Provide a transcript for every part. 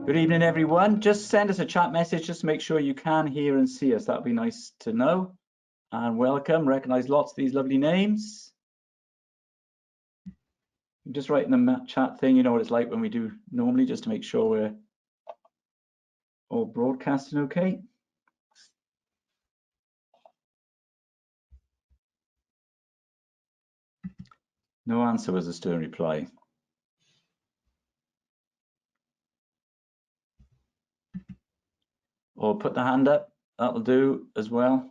Good evening, everyone. Just send us a chat message. Just make sure you can hear and see us. That'd be nice to know. And welcome. Recognize lots of these lovely names. Just write in the chat thing. You know what it's like when we do normally, just to make sure we're all broadcasting okay. No answer was a stern reply. Or put the hand up. That'll do as well.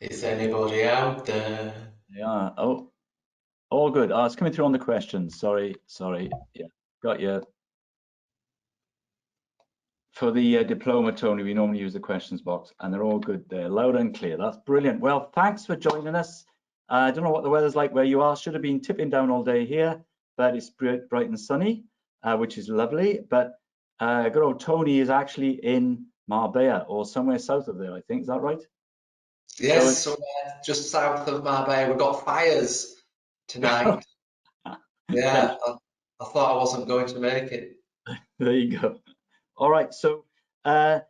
Is anybody out there? Yeah. Oh, all good. Oh, it's coming through on the questions. Sorry. Yeah, got you. For the diploma, Tony, we normally use the questions box, and they're all good there, loud and clear. That's brilliant. Well, thanks for joining us. I don't know what the weather's like where you are. Should have been tipping down all day here, but it's bright and sunny, which is lovely. But good old Tony is actually in Marbella or somewhere south of there, I think. Is that right? Yes, so just south of Marbella. We've got fires tonight. Yeah, I thought I wasn't going to make it. There you go. All right, so the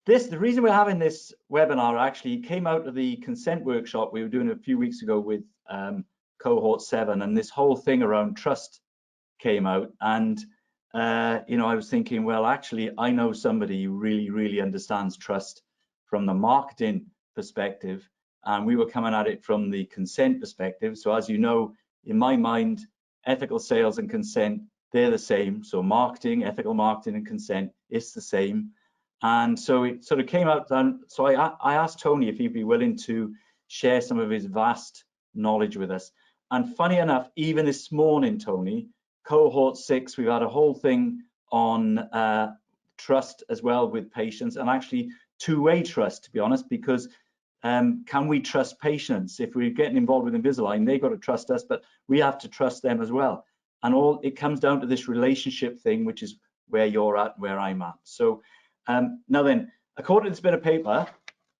reason we're having this webinar actually came out of the consent workshop we were doing a few weeks ago with cohort 7, and this whole thing around trust came out. And you know, I was thinking, well, actually, I know somebody who really understands trust from the marketing perspective, and we were coming at it from the consent perspective. So as you know, in my mind, ethical sales and consent, they're the same. So marketing, ethical marketing and consent, it's the same. And so it sort of came out. So I asked Tony if he'd be willing to share some of his vast knowledge with us. And funny enough, even this morning, Tony, cohort 6, we've had a whole thing on trust as well with patients, and actually two-way trust, to be honest, because can we trust patients? If we're getting involved with Invisalign, they've got to trust us, but we have to trust them as well. And all it comes down to this relationship thing, which is where you're at, where I'm at. So now then, according to this bit of paper,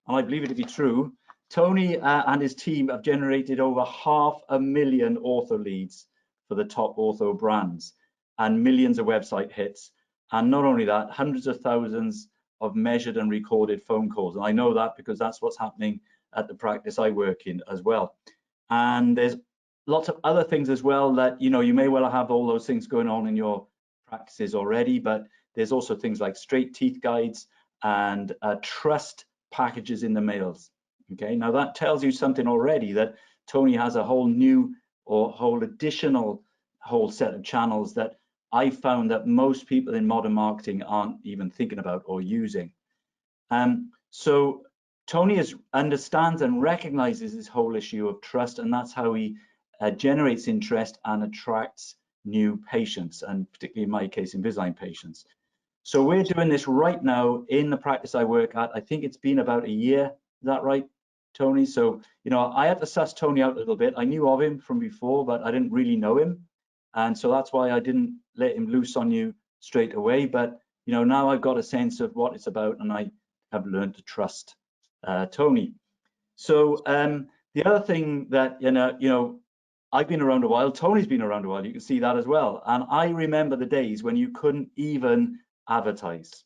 and I believe it to be true, Tony and his team have generated over 500,000 ortho leads for the top ortho brands and millions of website hits. And not only that, hundreds of thousands of measured and recorded phone calls. And I know that because that's what's happening at the practice I work in as well. And there's lots of other things as well that, you know, you may well have all those things going on in your practices already, but there's also things like straight teeth guides and trust packages in the mails. Okay, now that tells you something already, that Tony has a whole new or whole additional whole set of channels that I found that most people in modern marketing aren't even thinking about or using. So Tony understands and recognizes this whole issue of trust, and that's how he generates interest and attracts new patients, and particularly in my case, Invisalign patients. So we're doing this right now in the practice I work at. I think it's been about a year. Is that right, Tony? So, you know, I had to suss Tony out a little bit. I knew of him from before, but I didn't really know him. And so that's why I didn't let him loose on you straight away. But, you know, now I've got a sense of what it's about, and I have learned to trust Tony. So the other thing that, you know, I've been around a while, Tony's been around a while, you can see that as well. And I remember the days when you couldn't even advertise.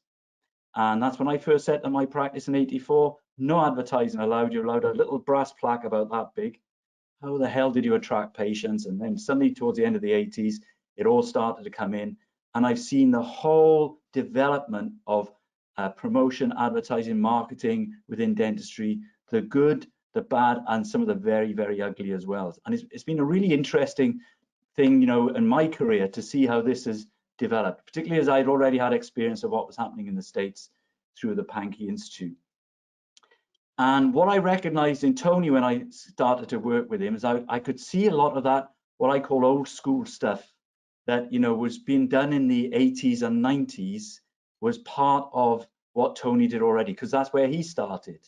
And that's when I first set up my practice in '84. No advertising allowed. You're allowed a little brass plaque about that big. How the hell did you attract patients? And then suddenly towards the end of the '80s, it all started to come in. And I've seen the whole development of promotion, advertising, marketing within dentistry, the good, the bad, and some of the very ugly as well. And it's been a really interesting thing, you know, in my career to see how this has developed, particularly as I'd already had experience of what was happening in the States through the Pankey Institute. And what I recognized in Tony when I started to work with him is I could see a lot of that, what I call old school stuff that, you know, was being done in the 80s and 90s was part of what Tony did already, because that's where he started.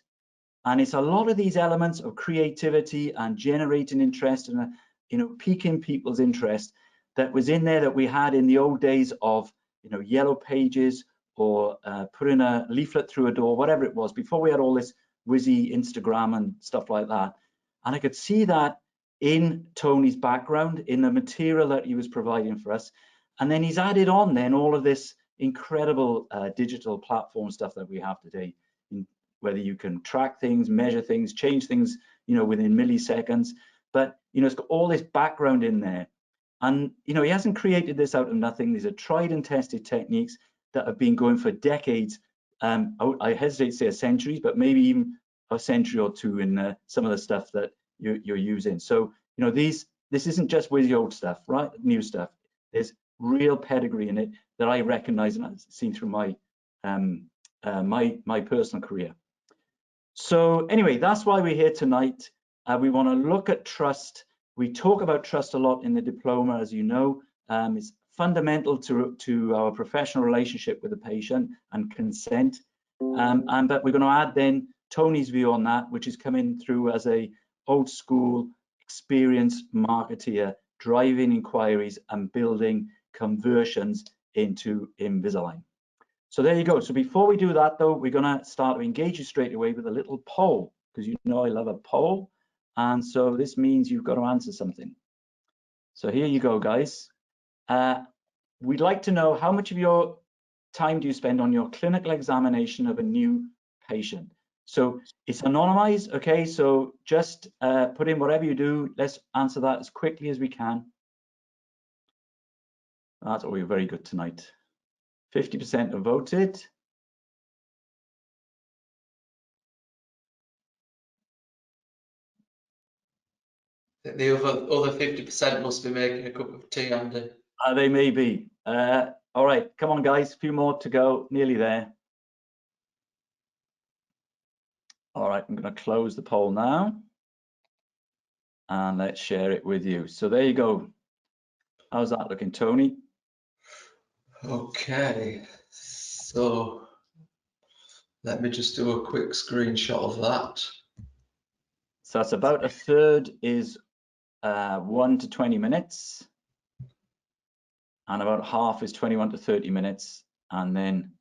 And it's a lot of these elements of creativity and generating interest and, you know, piquing people's interest that was in there that we had in the old days of, you know, yellow pages or putting a leaflet through a door, whatever it was, before we had all this whizzy Instagram and stuff like that. And I could see that in Tony's background, in the material that he was providing for us. And then he's added on then all of this incredible digital platform stuff that we have today, whether you can track things, measure things, change things, you know, within milliseconds. But, you know, it's got all this background in there. And, you know, he hasn't created this out of nothing. These are tried and tested techniques that have been going for decades. I hesitate to say a century, but maybe even a century or two in some of the stuff that you're using. So, you know, this isn't just with the old stuff, right? New stuff. There's real pedigree in it that I recognize and I've seen through my my personal career. So anyway, that's why we're here tonight. We want to look at trust. We talk about trust a lot in the diploma, as you know. It's fundamental to our professional relationship with the patient and consent. But we're going to add then Tony's view on that, which is coming through as a old school experienced marketeer, driving inquiries and building conversions into Invisalign. So there you go. So before we do that, though, we're going to start to engage you straight away with a little poll, because you know I love a poll. And so this means you've got to answer something. So here you go, guys. We'd like to know how much of your time do you spend on your clinical examination of a new patient? So it's anonymized, okay? So just put in whatever you do. Let's answer that as quickly as we can. That's all. You're very good tonight. 50% have voted. The other 50% must be making a cup of tea, Andy. They may be. All right, come on, guys. A few more to go. Nearly there. All right, I'm going to close the poll now. And let's share it with you. So there you go. How's that looking, Tony? Okay, so let me just do a quick screenshot of that. So that's about a third is 1 to 20 minutes. And about half is 21 to 30 minutes. And then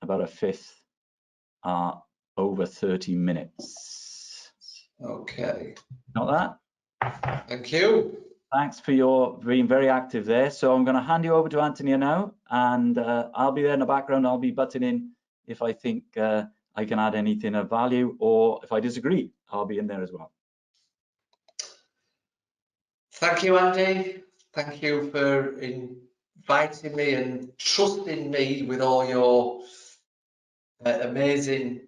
about a fifth are over 30 minutes. Okay. Not that? Thank you. Thanks for your being very active there. So I'm going to hand you over to Antonia now, and I'll be there in the background. I'll be butting in if I think I can add anything of value, or if I disagree, I'll be in there as well. Thank you, Andy. Thank you for inviting me and trusting me with all your amazing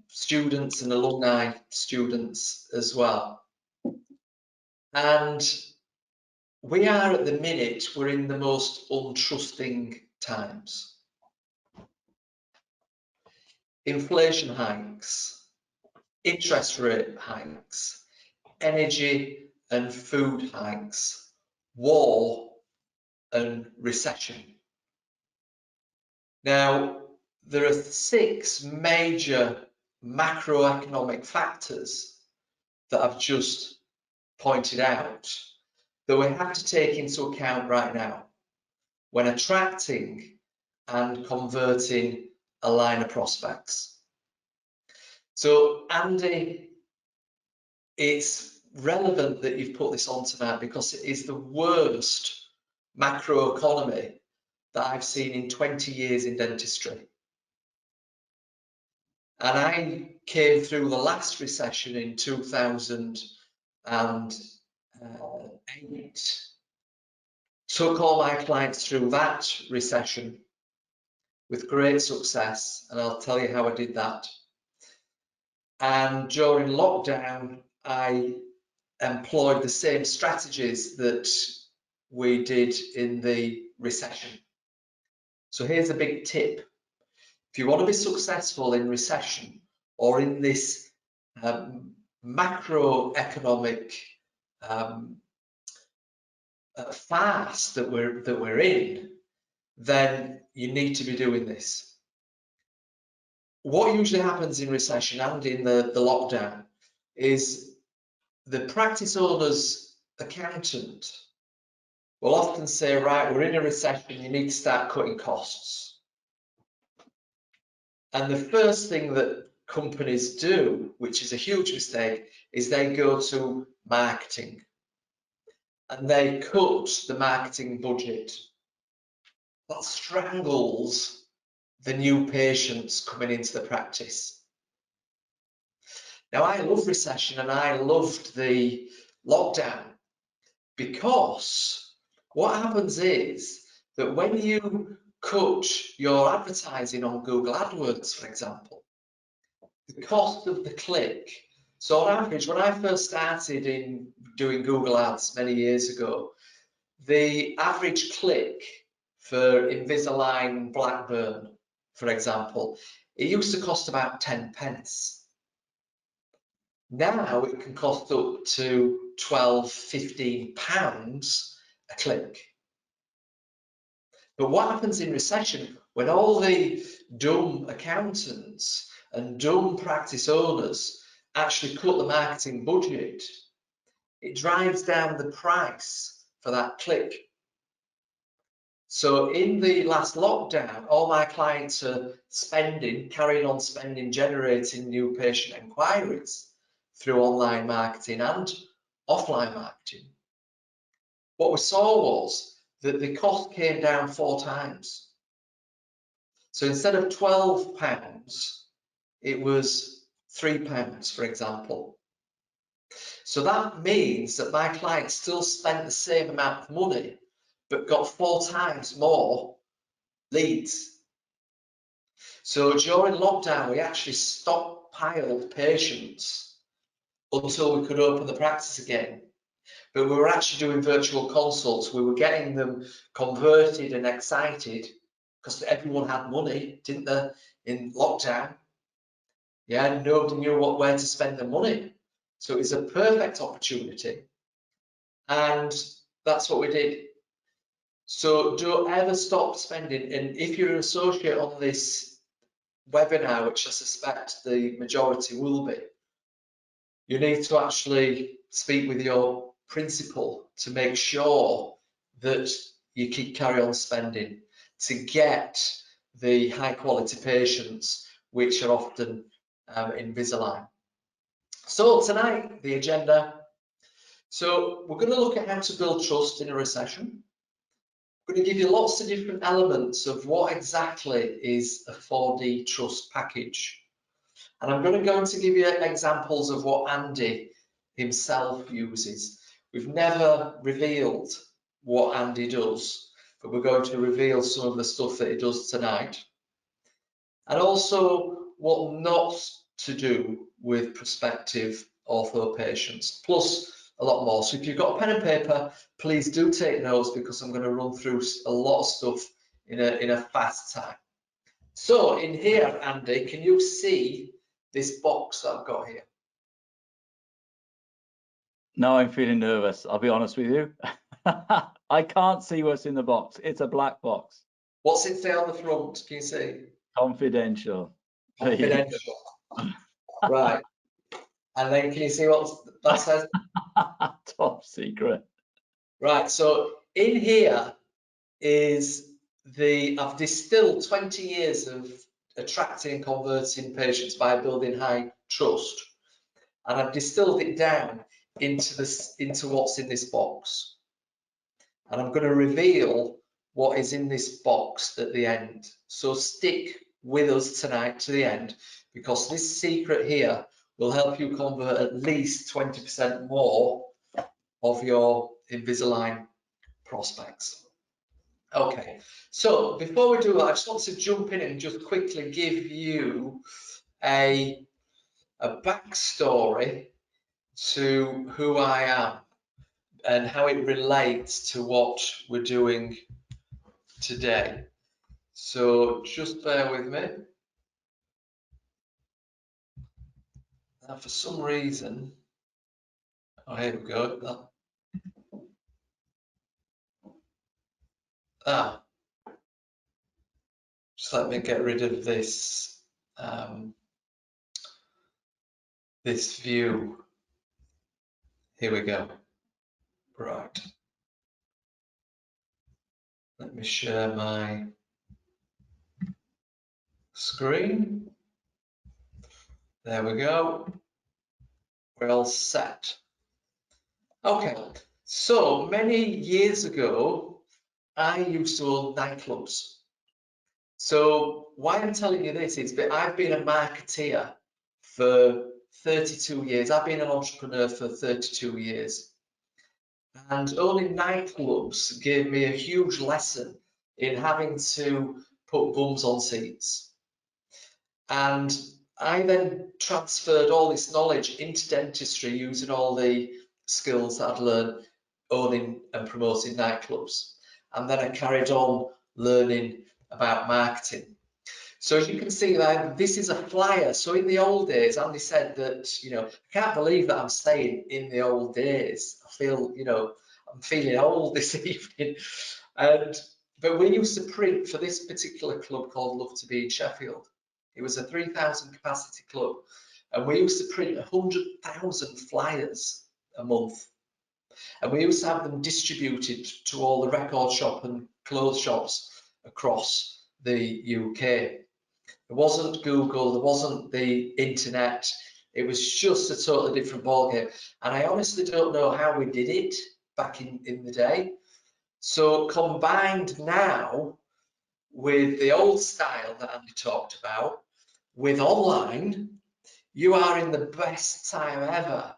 students and alumni students as well. And we are at the minute, we're in the most untrusting times. Inflation hikes, interest rate hikes, energy and food hikes, war and recession. Now, there are 6 major macroeconomic factors that I've just pointed out that we have to take into account right now when attracting and converting a line of prospects. So, Andy, it's relevant that you've put this on tonight because it is the worst macroeconomy that I've seen in 20 years in dentistry. And I came through the last recession in 2008, took all my clients through that recession with great success, and I'll tell you how I did that. And during lockdown, I employed the same strategies that we did in the recession. So here's a big tip. If you want to be successful in recession or in this macroeconomic farce that we're in, then you need to be doing this. What usually happens in recession and in the lockdown is the practice owner's accountant will often say, right, we're in a recession, you need to start cutting costs. And the first thing that companies do, which is a huge mistake, is they go to marketing and they cut the marketing budget. that strangles the new patients coming into the practice. Now, I love recession and I loved the lockdown, because what happens is that when you cut your advertising on Google AdWords, for example, the cost of the click. So on average, when I first started in doing Google Ads many years ago, the average click for Invisalign Blackburn, for example, it used to cost about 10 pence. Now it can cost up to 12, 15 pounds a click. But what happens in recession, when all the dumb accountants and dumb practice owners actually cut the marketing budget, it drives down the price for that click. So in the last lockdown, all my clients are spending, carrying on spending, generating new patient inquiries through online marketing and offline marketing. What we saw was that the cost came down 4 times. So instead of £12, it was £3, for example. So that means that my client still spent the same amount of money, but got 4 times more leads. So during lockdown, we actually stockpiled patients until we could open the practice again. But we were actually doing virtual consults. We were getting them converted and excited because everyone had money, didn't they, in lockdown? Yeah, nobody knew where to spend their money. So it's a perfect opportunity. And that's what we did. So don't ever stop spending. And if you're an associate on this webinar, which I suspect the majority will be, you need to actually speak with your principal to make sure that you carry on spending to get the high quality patients, which are often Invisalign. So tonight, the agenda. So we're going to look at how to build trust in a recession. I'm going to give you lots of different elements of what exactly is a 4D trust package. And I'm going to give you examples of what Andy himself uses. We've never revealed what Andy does, but we're going to reveal some of the stuff that he does tonight. And also what not to do with prospective ortho patients, plus a lot more. So if you've got a pen and paper, please do take notes, because I'm going to run through a lot of stuff in a fast time. So in here, Andy, can you see this box that I've got here? Now I'm feeling nervous, I'll be honest with you. I can't see what's in the box. It's a black box. What's it say on the front? Can you see? Confidential. Confidential. Right. And then can you see what that says? Top secret. Right. So in here is I've distilled 20 years of attracting and converting patients by building high trust. And I've distilled it down into what's in this box. And I'm going to reveal what is in this box at the end. So stick with us tonight to the end, because this secret here will help you convert at least 20% more of your Invisalign prospects. Okay, so before we do that, I just want to jump in and just quickly give you a backstory to who I am and how it relates to what we're doing today. So just bear with me. Now, for some reason, oh, here we go. Just let me get rid of this this view. Here we go. Right. Let me share my screen. There we go. We're all set. Okay, so many years ago, I used to own nightclubs. So why I'm telling you this is that I've been a marketeer for 32 years. I've been an entrepreneur for 32 years. And owning nightclubs gave me a huge lesson in having to put bums on seats. And I then transferred all this knowledge into dentistry using all the skills that I'd learned owning and promoting nightclubs. And then I carried on learning about marketing. So as you can see there, this is a flyer. So in the old days, Andy said that, I can't believe that I'm saying in the old days. I feel, I'm feeling old this evening. But we used to print for this particular club called Love to Be in Sheffield. It was a 3,000 capacity club. And we used to print 100,000 flyers a month. And we used to have them distributed to all the record shop and clothes shops across the UK. There wasn't Google, there wasn't the internet. It was just a totally different ballgame. And I honestly don't know how we did it back in the day. So combined now with the old style that Andy talked about, with online, you are in the best time ever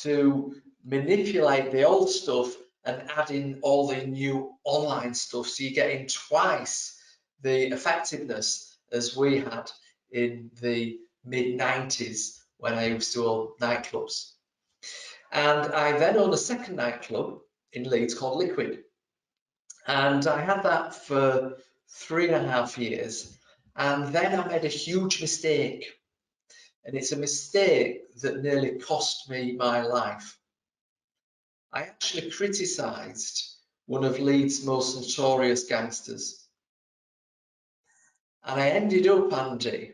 to manipulate the old stuff and add in all the new online stuff. So you're getting twice the effectiveness as we had in the mid-90s when I used to own nightclubs. And I then owned a second nightclub in Leeds called Liquid. And I had that for 3.5 years. And then I made a huge mistake. And it's a mistake that nearly cost me my life. I actually criticised one of Leeds' most notorious gangsters. And I ended up, Andy,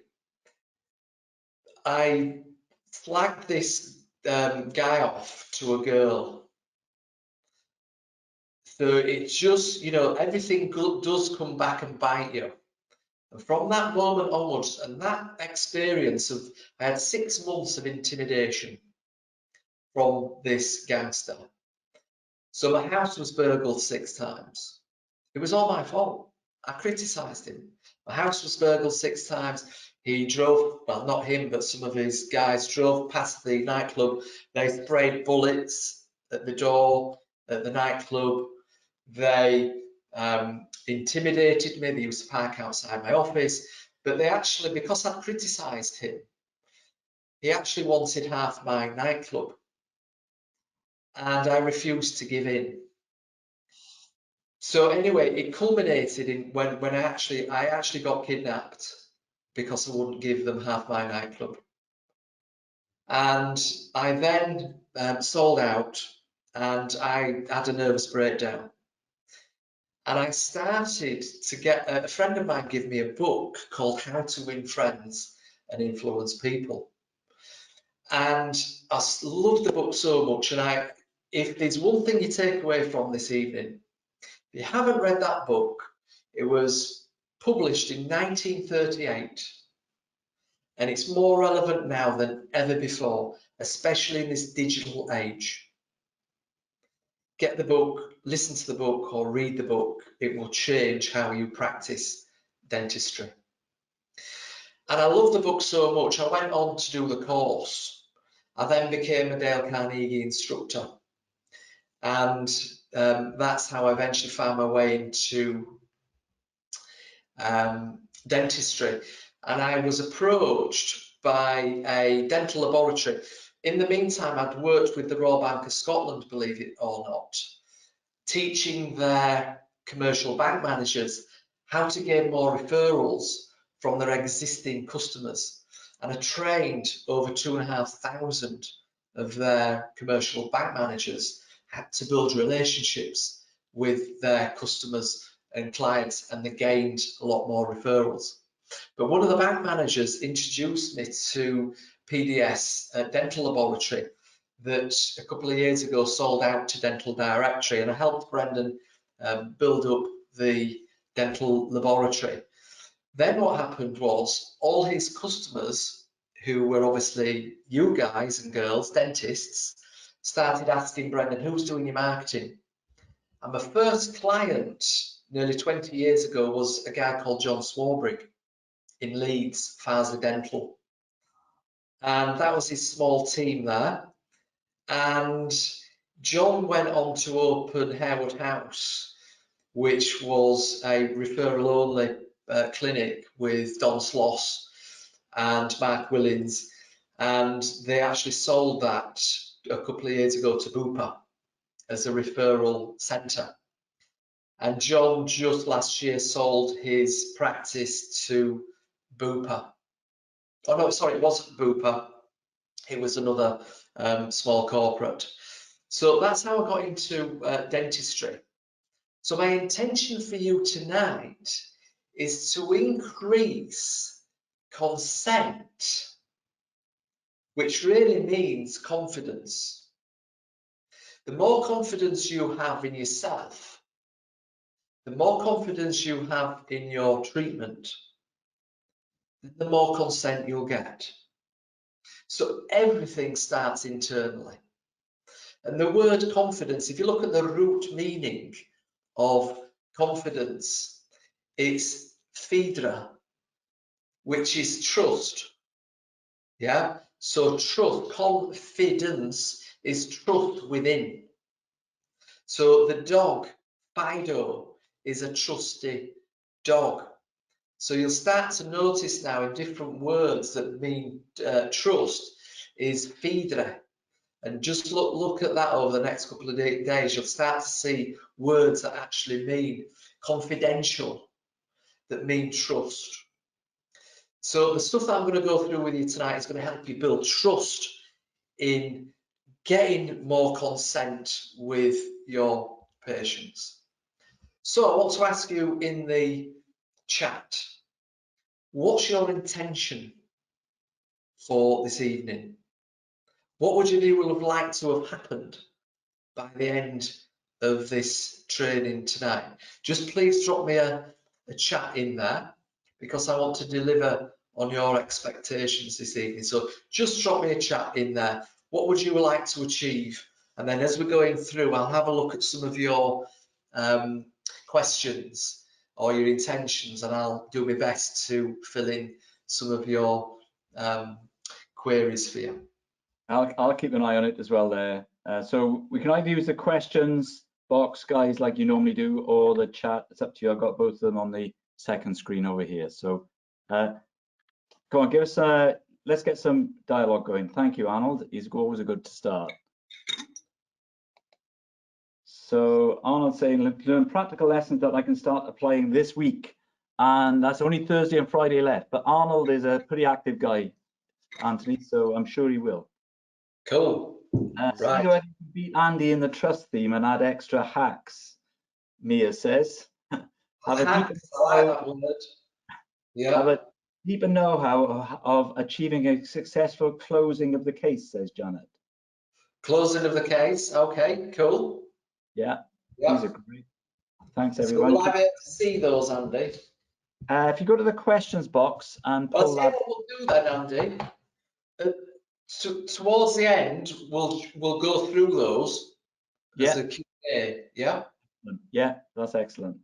I flagged this guy off to a girl. So it's just, everything good does come back and bite you. And from that moment onwards, and that experience of, I had 6 months of intimidation from this gangster. So my house was burgled 6 times. It was all my fault. I criticised him. My house was burgled 6 times. He drove, well, not him, but some of his guys drove past the nightclub. They sprayed bullets at the door at the nightclub. They intimidated me. They used to park outside my office. But they actually, because I criticised him, he actually wanted half my nightclub. And I refused to give in. So anyway, it culminated in when I actually got kidnapped because I wouldn't give them half my nightclub. And I then sold out and I had a nervous breakdown. And I started to get, a friend of mine gave me a book called How to Win Friends and Influence People. And I loved the book so much. And if there's one thing you take away from this evening, if you haven't read that book, it was published in 1938 and it's more relevant now than ever before, especially in this digital age. Get the book, listen to the book or read the book. It will change how you practice dentistry. And I love the book so much, I went on to do the course. I then became a Dale Carnegie instructor. And that's how I eventually found my way into dentistry. And I was approached by a dental laboratory. In the meantime, I'd worked with the Royal Bank of Scotland, believe it or not, teaching their commercial bank managers how to gain more referrals from their existing customers. And I trained over 2,500 of their commercial bank managers to build relationships with their customers and clients, and they gained a lot more referrals. But one of the bank managers introduced me to PDS Dental Laboratory that a couple of years ago sold out to Dental Directory, and I helped Brendan build up the dental laboratory. Then what happened was all his customers, who were obviously you guys and girls, dentists, started asking Brendan, who's doing your marketing? And my first client nearly 20 years ago was a guy called John Swarbrick in Leeds, Farsley Dental. And that was his small team there. And John went on to open Harewood House, which was a referral-only clinic with Don Sloss and Mark Willins. And they actually sold that a couple of years ago to Bupa as a referral centre. And John just last year sold his practice to Bupa. Oh no, sorry, it wasn't Bupa. It was another small corporate. So that's how I got into dentistry. So my intention for you tonight is to increase consent, which really means confidence. The more confidence you have in yourself, the more confidence you have in your treatment, the more consent you'll get. So everything starts internally. And the word confidence, if you look at the root meaning of confidence, it's fidra, which is trust. Yeah, so trust, confidence is trust within. So the dog, Fido, is a trusty dog. So you'll start to notice now in different words that mean trust is fidra. And just look at that over the next couple of days. You'll start to see words that actually mean confidential, that mean trust. So the stuff that I'm going to go through with you tonight is going to help you build trust in getting more consent with your patients. So I want to ask you in the chat, what's your intention for this evening? What would you have liked to have happened by the end of this training tonight? Just please drop me a chat in there, because I want to deliver on your expectations this evening. So just drop me a chat in there. What would you like to achieve? And then as we're going through, I'll have a look at some of your questions or your intentions, and I'll do my best to fill in some of your queries for you. I'll keep an eye on it as well there. So we can either use the questions box, guys, like you normally do, or the chat. It's up to you. I've got both of them on the second screen over here. So go on, give us let's get some dialogue going. Thank you, Arnold. He's always a good to start. So Arnold's saying, learn practical lessons that I can start applying this week. And that's only Thursday and Friday left. But Arnold is a pretty active guy, Anthony, so I'm sure he will. Cool. Right. See Right. how I can beat Andy in the trust theme and add extra hacks, Mia says. Have a deeper know-how of achieving a successful closing of the case, says Janet. Closing of the case. Okay, cool. Yeah, yep. These are great. Thanks, everyone. So will I be able to see those, Andy? If you go to the questions box and pull that. What we'll do then, Andy. Towards the end, we'll go through those as a Q&A. Yeah. Yeah, that's excellent.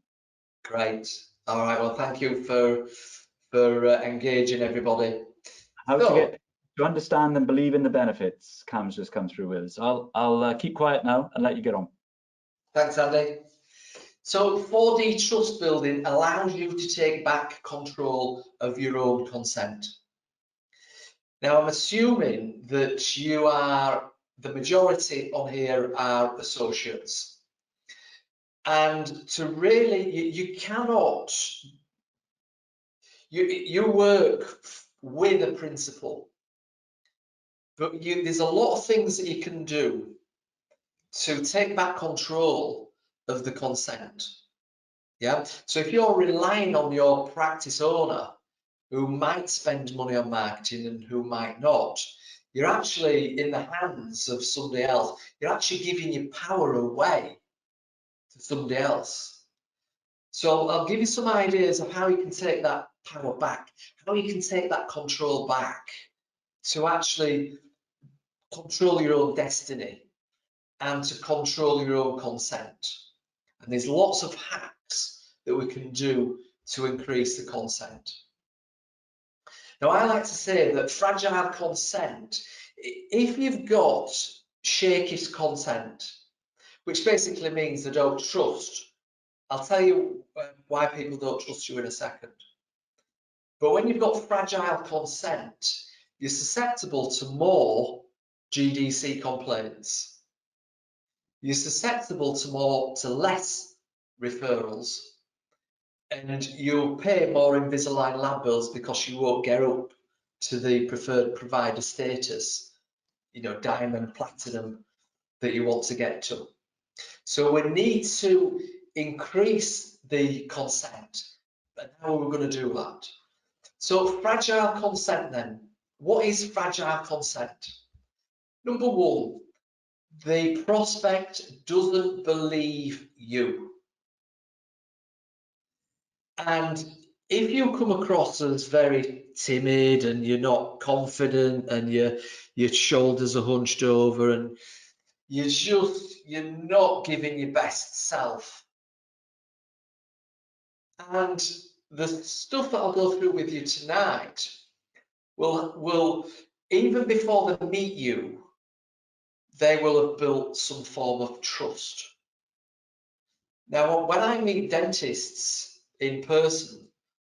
Great. All right. Well, thank you for engaging everybody. How to get to understand and believe in the benefits? Cam's just come through with us. I'll keep quiet now and let you get on. Thanks, Andy. So 4D trust building allows you to take back control of your own consent. Now, I'm assuming that the majority on here are associates. And to really, you cannot, you work with a principal, but there's a lot of things that you can do to take back control of the consent. Yeah. So if you're relying on your practice owner, who might spend money on marketing and who might not, you're actually in the hands of somebody else. You're actually giving your power away to somebody else. So I'll give you some ideas of how you can take that power back, how you can take that control back to actually control your own destiny and to control your own consent. And there's lots of hacks that we can do to increase the consent. Now, I like to say that fragile consent, if you've got shaky consent, which basically means they don't trust, I'll tell you why people don't trust you in a second. But when you've got fragile consent, you're susceptible to more GDC complaints. You're susceptible to less referrals, and you'll pay more Invisalign lab bills because you won't get up to the preferred provider status, you know, diamond, platinum that you want to get to. So we need to increase the consent, and how are we going to do that? So fragile consent then. What is fragile consent? Number one, the prospect doesn't believe you. And if you come across as very timid and you're not confident and your shoulders are hunched over and you're not giving your best self. And the stuff that I'll go through with you tonight will even before they meet you, they will have built some form of trust. Now, when I meet dentists in person,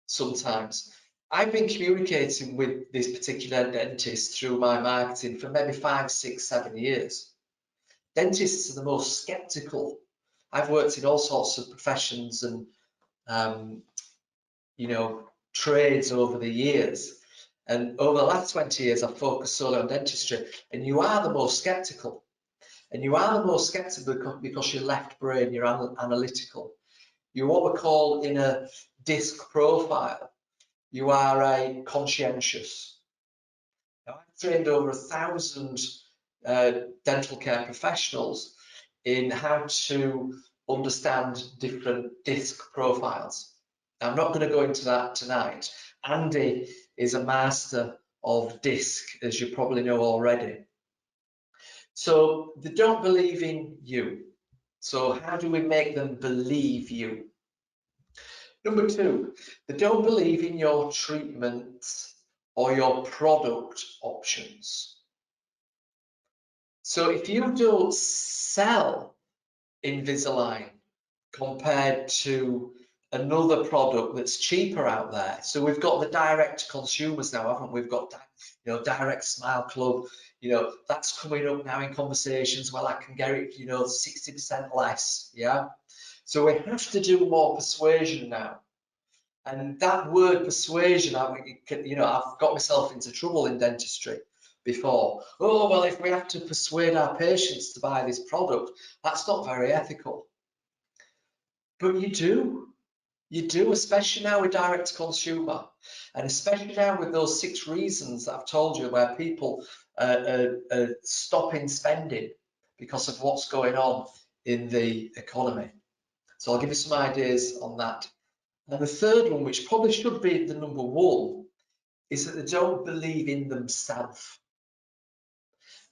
sometimes I've been communicating with this particular dentist through my marketing for maybe 5, 6, 7 years. Dentists are the most skeptical. I've worked in all sorts of professions and you know, trades over the years, and over the last 20 years I've focused solely on dentistry, and you are the most skeptical. And you are the most skeptical because you're left brain, you're analytical. You're what we call in a DISC profile. You are a conscientious. Now, I've trained over 1,000 dental care professionals in how to understand different DISC profiles. Now, I'm not going to go into that tonight. Andy is a master of DISC, as you probably know already. So they don't believe in you. So how do we make them believe you? Number two, they don't believe in your treatment or your product options. So if you don't sell Invisalign compared to another product that's cheaper out there, so we've got the direct consumers now, haven't we? We've got, you know, Direct Smile Club, you know, that's coming up now in conversations. Well, I can get it, you know, 60% less, yeah. So we have to do more persuasion now. And that word persuasion, you know, I've got myself into trouble in dentistry before. Oh, well, if we have to persuade our patients to buy this product, that's not very ethical. But you do, especially now with direct to consumer, and especially now with those 6 reasons that I've told you where people are stopping spending because of what's going on in the economy. So I'll give you some ideas on that. And the third one, which probably should be the number one, is that they don't believe in themselves.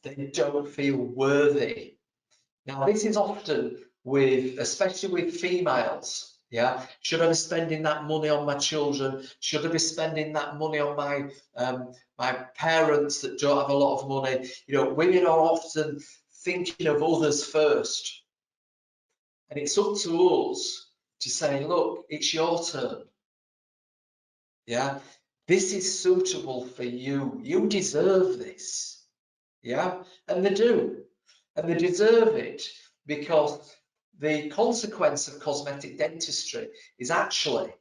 They don't feel worthy. Now, this is often with, especially with females. Yeah, should I be spending that money on my children? Should I be spending that money on my my parents that don't have a lot of money? You know, women are often thinking of others first, and it's up to us to say, look, it's your turn. Yeah, this is suitable for you. You deserve this. Yeah, and they do, and they deserve it because the consequence of cosmetic dentistry is actually,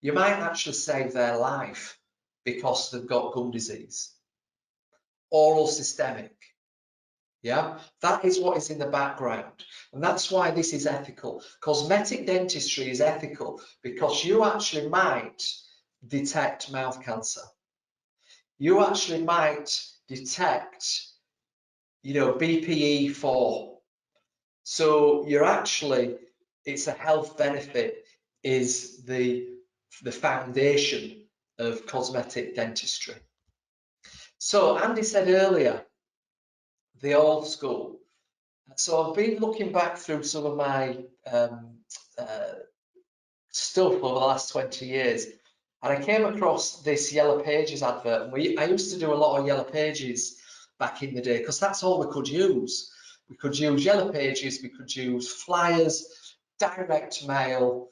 you might actually save their life because they've got gum disease, oral systemic. Yeah, that is what is in the background, and that's why this is ethical. Cosmetic dentistry is ethical because you actually might detect mouth cancer. You actually might detect, you know, BPE4. So you're actually, it's a health benefit, is the foundation of cosmetic dentistry. So Andy said earlier, the old school. So I've been looking back through some of my stuff over the last 20 years. And I came across this Yellow Pages advert. And I used to do a lot of Yellow Pages back in the day because that's all we could use. We could use Yellow Pages, we could use flyers, direct mail.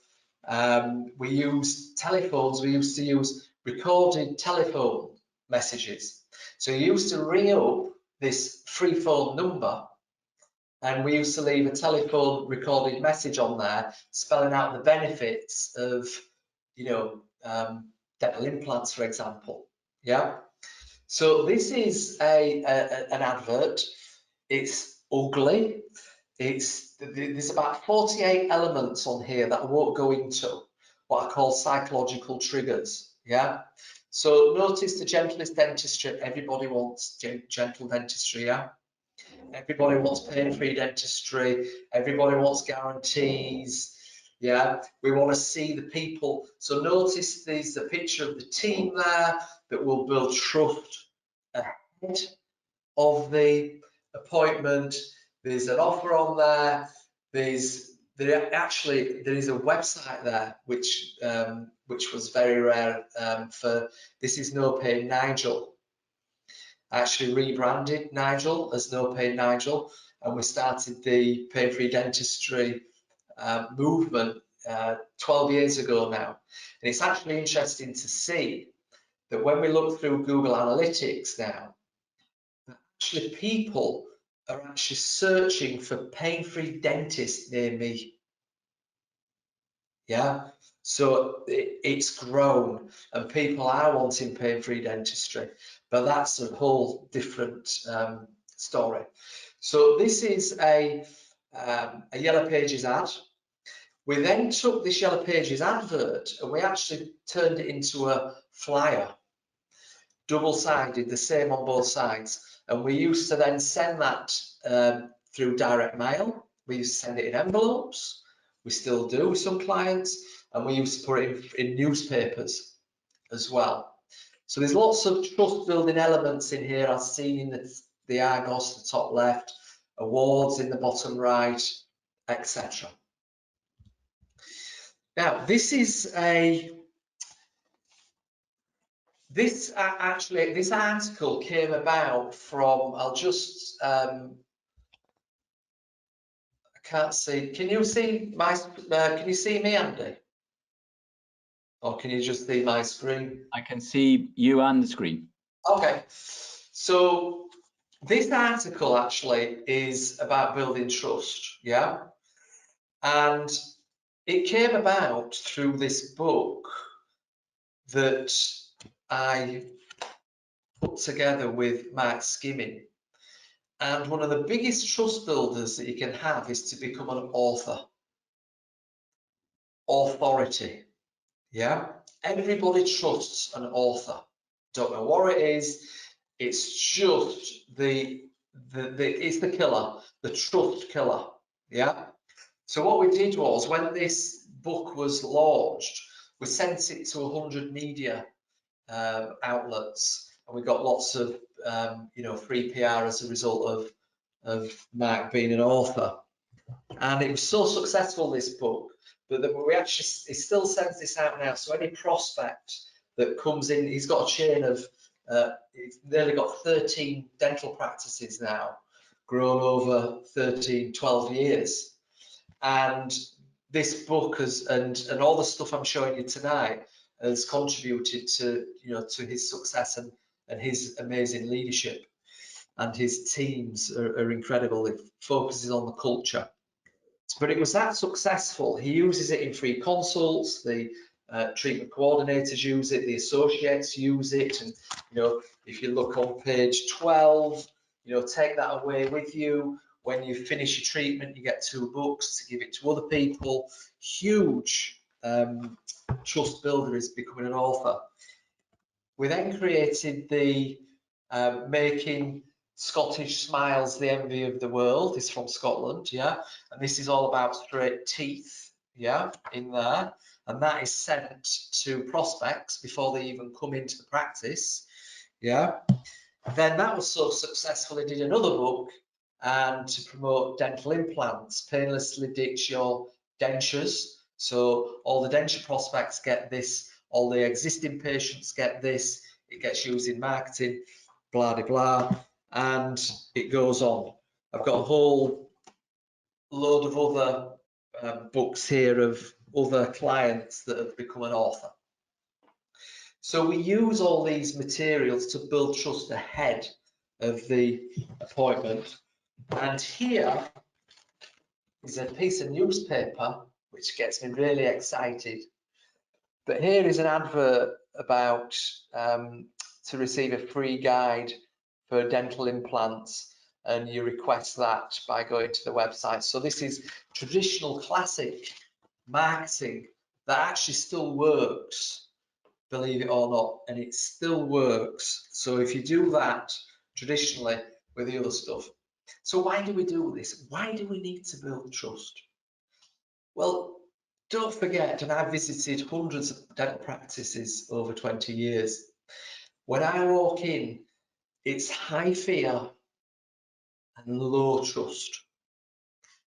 We used telephones. We used to use recorded telephone messages. So you used to ring up this free phone number, and we used to leave a telephone recorded message on there spelling out the benefits of, dental implants, for example. Yeah. So this is an advert. It's ugly. There's about 48 elements on here that I won't go into, what I call psychological triggers. Yeah. So notice the gentlest dentistry. Everybody wants gentle dentistry. Yeah. Everybody wants pain-free dentistry. Everybody wants guarantees. Yeah, we want to see the people. So notice there's a picture of the team there that will build trust ahead of the appointment. There's an offer on there. There is a website there which was very rare for this is No Pain Nigel. I actually rebranded Nigel as No Pain Nigel, and we started the pain-free dentistry movement 12 years ago now. And it's actually interesting to see that when we look through Google Analytics now, actually people are actually searching for pain-free dentist near me. Yeah, so it's grown and people are wanting pain-free dentistry, but that's a whole different story. So this is a Yellow Pages ad. We then took this Yellow Pages advert and we actually turned it into a flyer, double-sided, the same on both sides. And we used to then send that through direct mail. We used to send it in envelopes. We still do with some clients, and we used to put it in newspapers as well. So there's lots of trust building elements in here. I've seen in the Argos, the top left, awards in the bottom right, etc. Now, this article came about from, I can't see. Can you see can you see me, Andy? Or can you just see my screen? I can see you and the screen. Okay. So this article actually is about building trust, yeah? And it came about through this book that I put together with Mark Skimming. And one of the biggest trust builders that you can have is to become an author. Authority. Yeah, everybody trusts an author. Don't know what it is. It's just it's the killer, the trust killer. Yeah. So what we did was, when this book was launched, we sent it to 100 media outlets, and we got lots of free PR as a result of Mark being an author. And it was so successful, this book, that he still sends this out now. So any prospect that comes in, he's got a chain of, he's nearly got 13 dental practices now, grown over 13, 12 years. And this book and all the stuff I'm showing you tonight has contributed to, to his success and his amazing leadership. And his teams are incredible. It focuses on the culture. But it was that successful. He uses it in free consults. The treatment coordinators use it. The associates use it. And if you look on page 12, take that away with you. When you finish your treatment, you get 2 books to give it to other people. Huge trust builder is becoming an author. We then created the Making Scottish Smiles the Envy of the World. Is from Scotland, yeah, and this is all about straight teeth, yeah, in there, and that is sent to prospects before they even come into the practice, yeah. Then that was so successful, they did another book and to promote dental implants, painlessly ditch your dentures So all the denture prospects get this, all the existing patients get this, it gets used in marketing, blah, blah, blah, and it goes on. I've got a whole load of other books here of other clients that have become an author. So we use all these materials to build trust ahead of the appointment. And here is a piece of newspaper which gets me really excited. But here is an advert about to receive a free guide for dental implants, and you request that by going to the website. So this is traditional classic marketing that actually still works, believe it or not, and it still works. So if you do that traditionally with the other stuff. So why do we do this? Why do we need to build trust? Well, don't forget, and I've visited hundreds of dental practices over 20 years. When I walk in, it's high fear and low trust.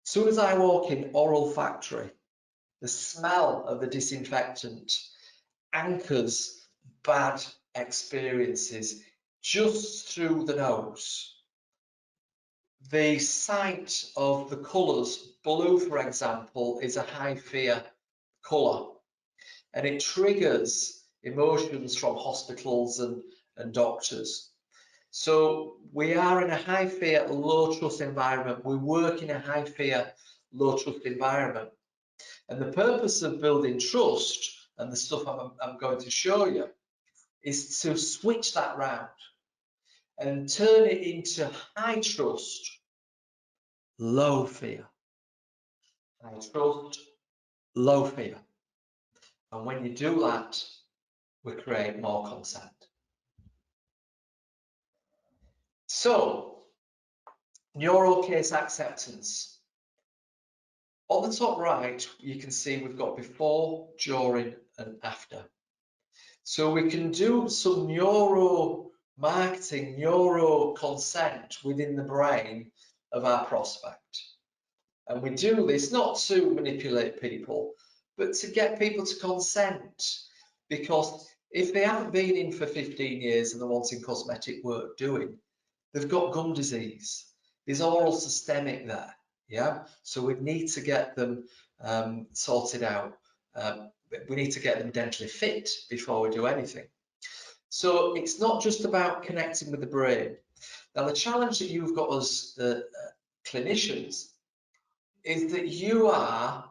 As soon as I walk in oral factory, the smell of the disinfectant anchors bad experiences just through the nose. The sight of the colours, blue for example, is a high fear colour, and it triggers emotions from hospitals and doctors. So we are in a high fear, low trust environment. We work in a high fear, low trust environment. And the purpose of building trust and the stuff I'm going to show you is to switch that round and turn it into high trust, low fear. High trust, low fear. And when you do that, we create more consent. So, neuro case acceptance. On the top right, you can see we've got before, during, and after. So we can do some neuro marketing, neuro consent within the brain of our prospect. And we do this not to manipulate people, but to get people to consent. Because if they haven't been in for 15 years and they're wanting cosmetic work doing, they've got gum disease. There's oral systemic there, yeah? So we need to get them sorted out. We need to get them dentally fit before we do anything. So it's not just about connecting with the brain. Now, the challenge that you've got as clinicians is that you are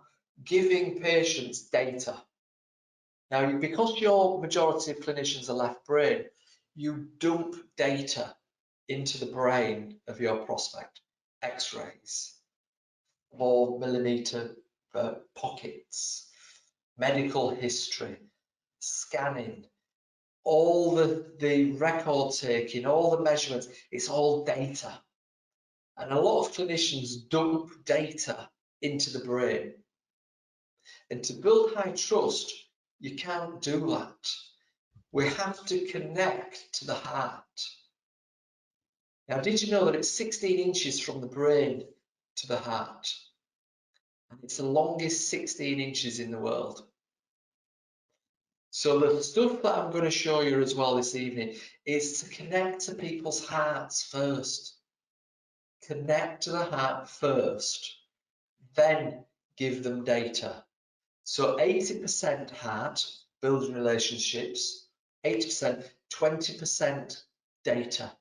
giving patients data. Now, because your majority of clinicians are left brain, you dump data into the brain of your prospect. X-rays, 4mm pockets, medical history, scanning, all the record taking, all the measurements, it's all data. And a lot of clinicians dump data into the brain. And to build high trust, you can't do that. We have to connect to the heart. Now, did you know that it's 16 inches from the brain to the heart? And it's the longest 16 inches in the world. So the stuff that I'm going to show you as well this evening is to connect to people's hearts first. Connect to the heart first, then give them data. So 80% heart, building relationships, 80%, 20% data,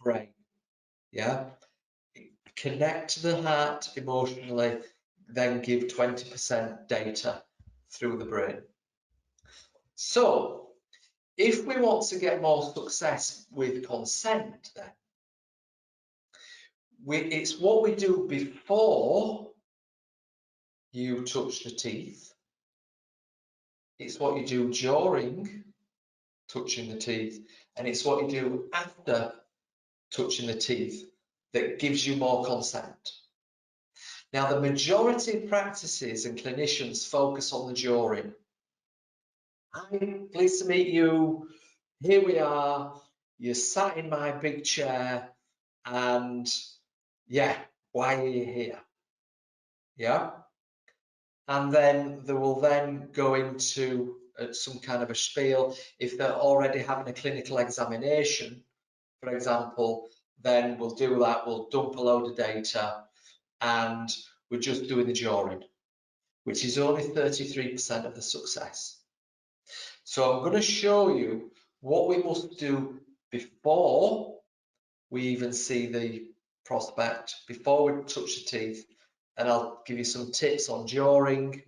brain. Yeah. Connect to the heart emotionally, then give 20% data through the brain. So if we want to get more success with consent, then it's what we do before you touch the teeth. It's what you do during touching the teeth, and it's what you do after touching the teeth that gives you more consent. Now, the majority of practices and clinicians focus on the during. I'm pleased to meet you. Here we are. You're sat in my big chair, and yeah, why are you here? Yeah. and then they will then go into some kind of a spiel. If they're already having a clinical examination, for example, then we'll do that. We'll dump a load of data, and we're just doing the drawing, which is only 33% of the success. So I'm going to show you what we must do before we even see the prospect, before we touch the teeth, and I'll give you some tips on during,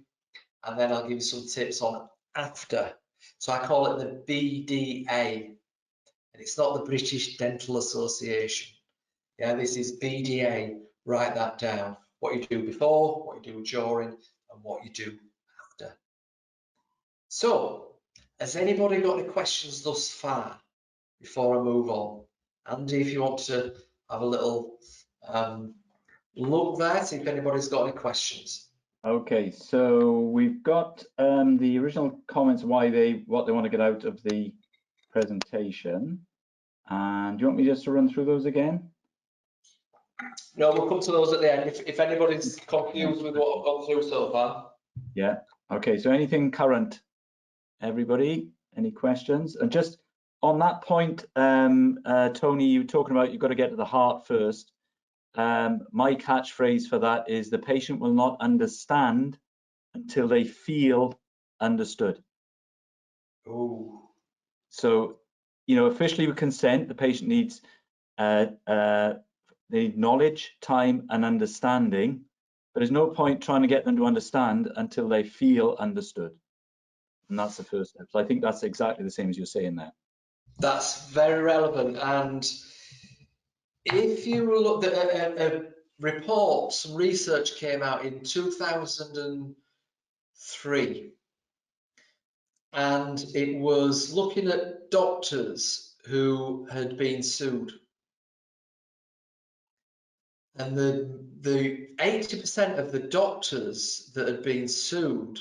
and then I'll give you some tips on after. So I call it the BDA, and it's not the British Dental Association. Yeah, this is BDA. Write that down. What you do before, what you do during, and what you do after. So, has anybody got any questions thus far before I move on? Andy, if you want to have a little look there, see if anybody's got any questions. Okay, so we've got the original comments what they want to get out of the presentation. And do you want me just to run through those again? No, we'll come to those at the end. If anybody's confused with what I've gone through so far. Yeah. Okay, so anything current? Everybody, any questions? And just on that point, Tony, you were talking about you've got to get to the heart first. My catchphrase for that is the patient will not understand until they feel understood. Oh. So, you know, officially with consent, the patient needs they need knowledge, time, and understanding. But there's no point trying to get them to understand until they feel understood. And that's the first step. So I think that's exactly the same as you're saying there. That's very relevant. And if you look at a report, some research came out in 2003, and it was looking at doctors who had been sued. And the 80% of the doctors that had been sued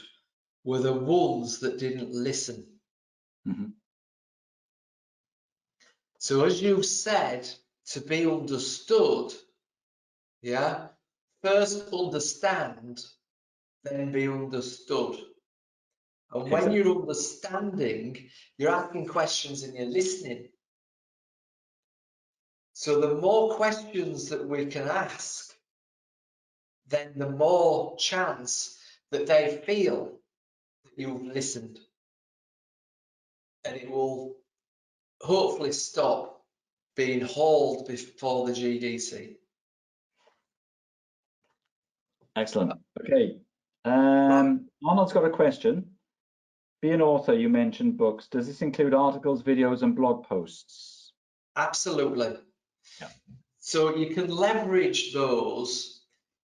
were the ones that didn't listen. Mm-hmm. So as you said, to be understood, yeah, first understand, then be understood. And when Exactly. you're understanding, you're asking questions and you're listening. So the more questions that we can ask, then the more chance that they feel that you've listened. And it will hopefully stop being hauled before the GDC. Excellent. Okay. Arnold's got a question. Be an author, you mentioned books. Does this include articles, videos, and blog posts? Absolutely. Yeah. So you can leverage those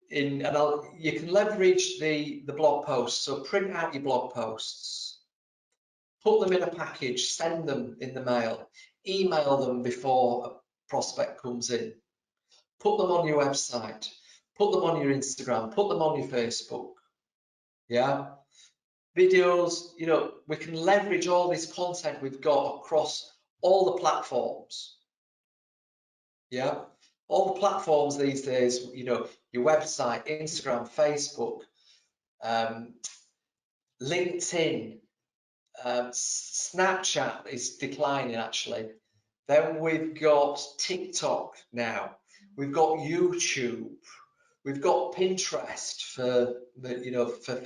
you can leverage the blog posts. So print out your blog posts, put them in a package, send them in the mail, email them before a prospect comes in, put them on your website, put them on your Instagram, put them on your Facebook. Yeah. Videos, you know, we can leverage all this content we've got across all the platforms. Yeah, all the platforms these days, you know, your website, Instagram, Facebook, LinkedIn, Snapchat is declining actually. Then we've got TikTok now. We've got YouTube. We've got Pinterest for the, you know, for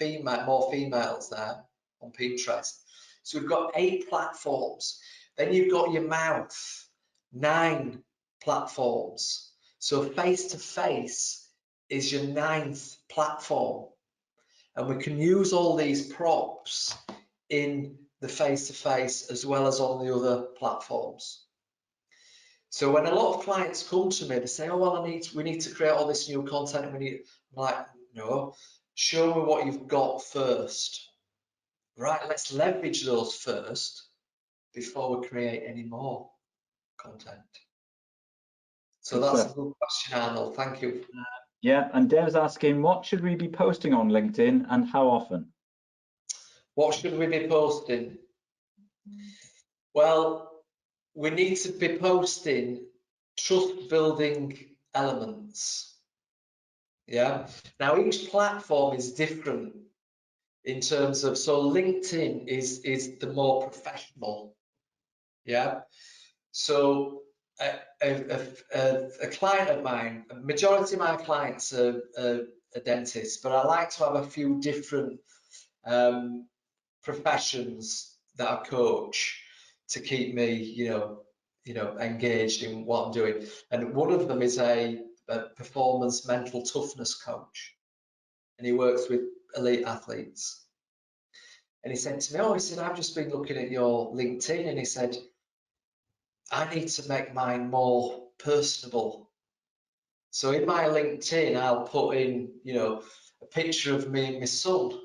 more females there on Pinterest. So we've got 8 platforms. Then you've got your mouth, 9 platforms. So face-to-face is your 9th platform. And we can use all these props in the face-to-face as well as on the other platforms. So when a lot of clients come to me, they say, oh, well, we need to create all this new content. And I'm like, no, show me what you've got first. Right, let's leverage those first before we create any more content. So that's a good question, Arnold. Thank you. Yeah, and Dev's asking, what should we be posting on LinkedIn and how often? What should we be posting? Well, we need to be posting trust building elements. Yeah. Now each platform is different. in terms of, so LinkedIn is the more professional, yeah. So a client of mine, a majority of my clients are dentists, but I like to have a few different professions that I coach to keep me, engaged in what I'm doing. And one of them is a performance mental toughness coach, and he works with elite athletes. And he said to me, "Oh, he said, I've just been looking at your LinkedIn," and he said, "I need to make mine more personable. So in my LinkedIn, I'll put in, a picture of me and my son.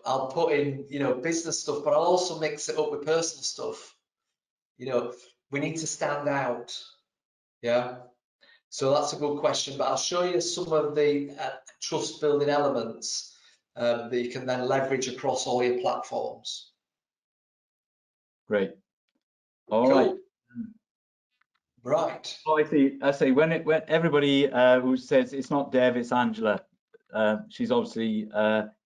I'll put in, business stuff, but I'll also mix it up with personal stuff. We need to stand out." Yeah. So that's a good question, but I'll show you some of the trust building elements that you can then leverage across all your platforms. Great. All Cool. right. Right. Oh, I see. When everybody who says it's not Dev, it's Angela, she's obviously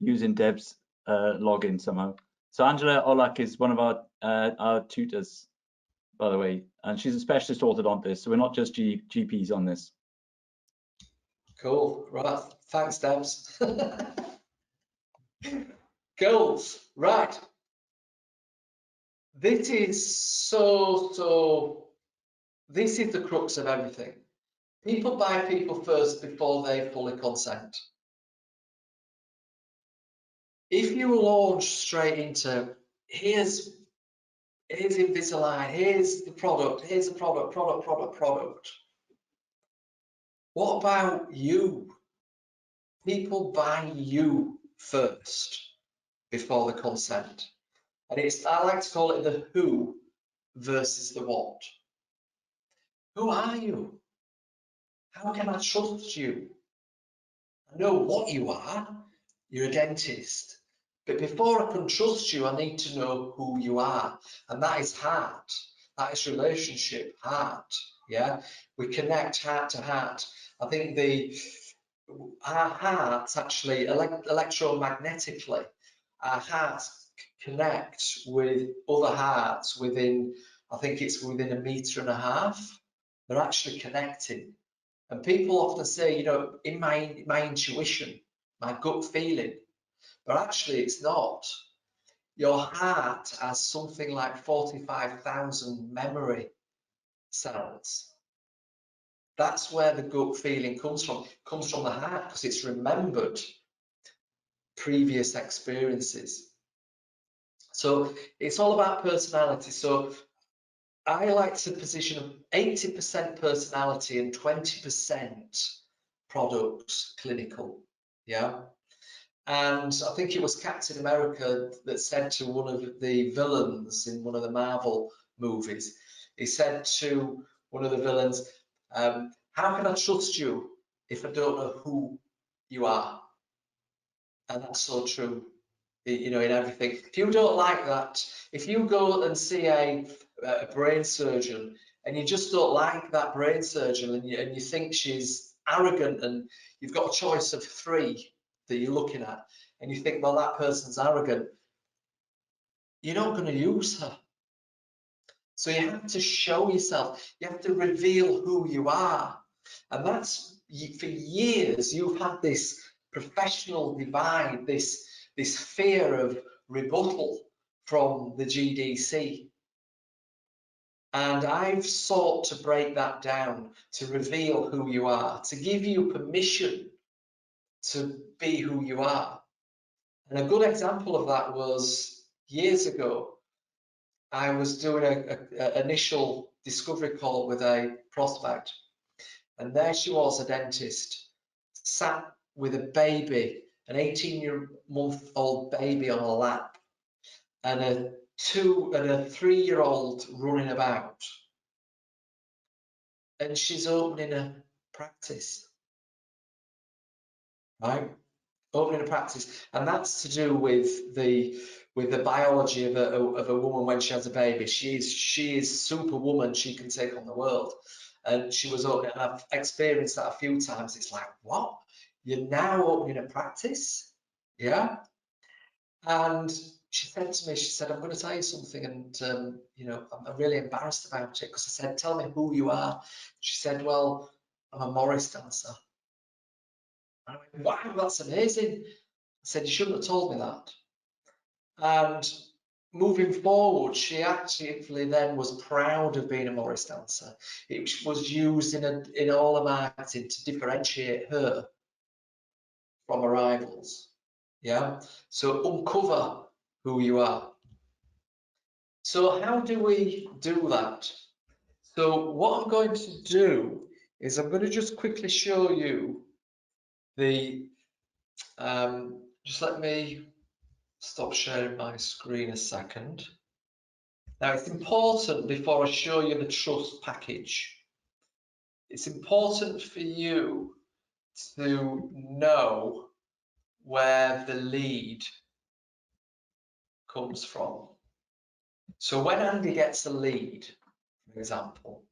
using Dev's login somehow. So Angela Olak is one of our tutors, by the way, and she's a specialist orthodontist. So we're not just GPs on this. Cool. Right. Thanks, Debs. Cool. Right. This is this is the crux of everything. People buy people first before they fully consent. If you launch straight into, here's Invisalign, here's the product, product. What about you? People buy you first before the consent. And I like to call it the who versus the what. Who are you? How can I trust you? I know what you are. You're a dentist. But before I can trust you, I need to know who you are. And that is heart. That is relationship, heart. Yeah. We connect heart to heart. I think our hearts actually electromagnetically, our hearts connect with other hearts within, I think it's within 1.5 meters. They're actually connecting. And people often say, in my intuition, my gut feeling, but actually it's not. Your heart has something like 45,000 memory cells. That's where the gut feeling comes from. It comes from the heart because it's remembered previous experiences. So it's all about personality. So I like to position 80% personality and 20% products, clinical. Yeah. And I think it was Captain America that said to one of the villains in one of the Marvel movies, he said to one of the villains, how can I trust you if I don't know who you are? And that's so true, in everything. If you don't like that, if you go and see a brain surgeon and you just don't like that brain surgeon and you think she's arrogant, and you've got a choice of 3 that you're looking at, and you think, well, that person's arrogant, you're not going to use her. So you have to show yourself. You have to reveal who you are. And that's, for years, you've had this professional divide, this fear of rebuttal from the GDC. And I've sought to break that down, to reveal who you are, to give you permission to be who you are. And a good example of that was years ago. I was doing an initial discovery call with a prospect, and there she was, a dentist, sat with a baby, an 18-month-old baby on her lap, and a 3-year-old running about. And she's opening a practice, right? Opening a practice, and that's to do with the biology of a woman when she has a baby. She is superwoman. She can take on the world, and she was opening. And I've experienced that a few times. It's like, what? You're now opening a practice? Yeah. And she said to me, she said, I'm going to tell you something, and you know, I'm really embarrassed about it, because I said, tell me who you are. She said, well, I'm a Morris dancer. And I went, wow, that's amazing. I said, you shouldn't have told me that. And moving forward, she actively then was proud of being a Morris dancer. It was used in all the marketing to differentiate her from her rivals. Yeah. So uncover who you are. So how do we do that? So what I'm going to do is I'm going to just quickly show you the, just let me stop sharing my screen a second. Now it's important, before I show you the trust package, it's important for you to know where the lead comes from. So when Andy gets a lead, for example,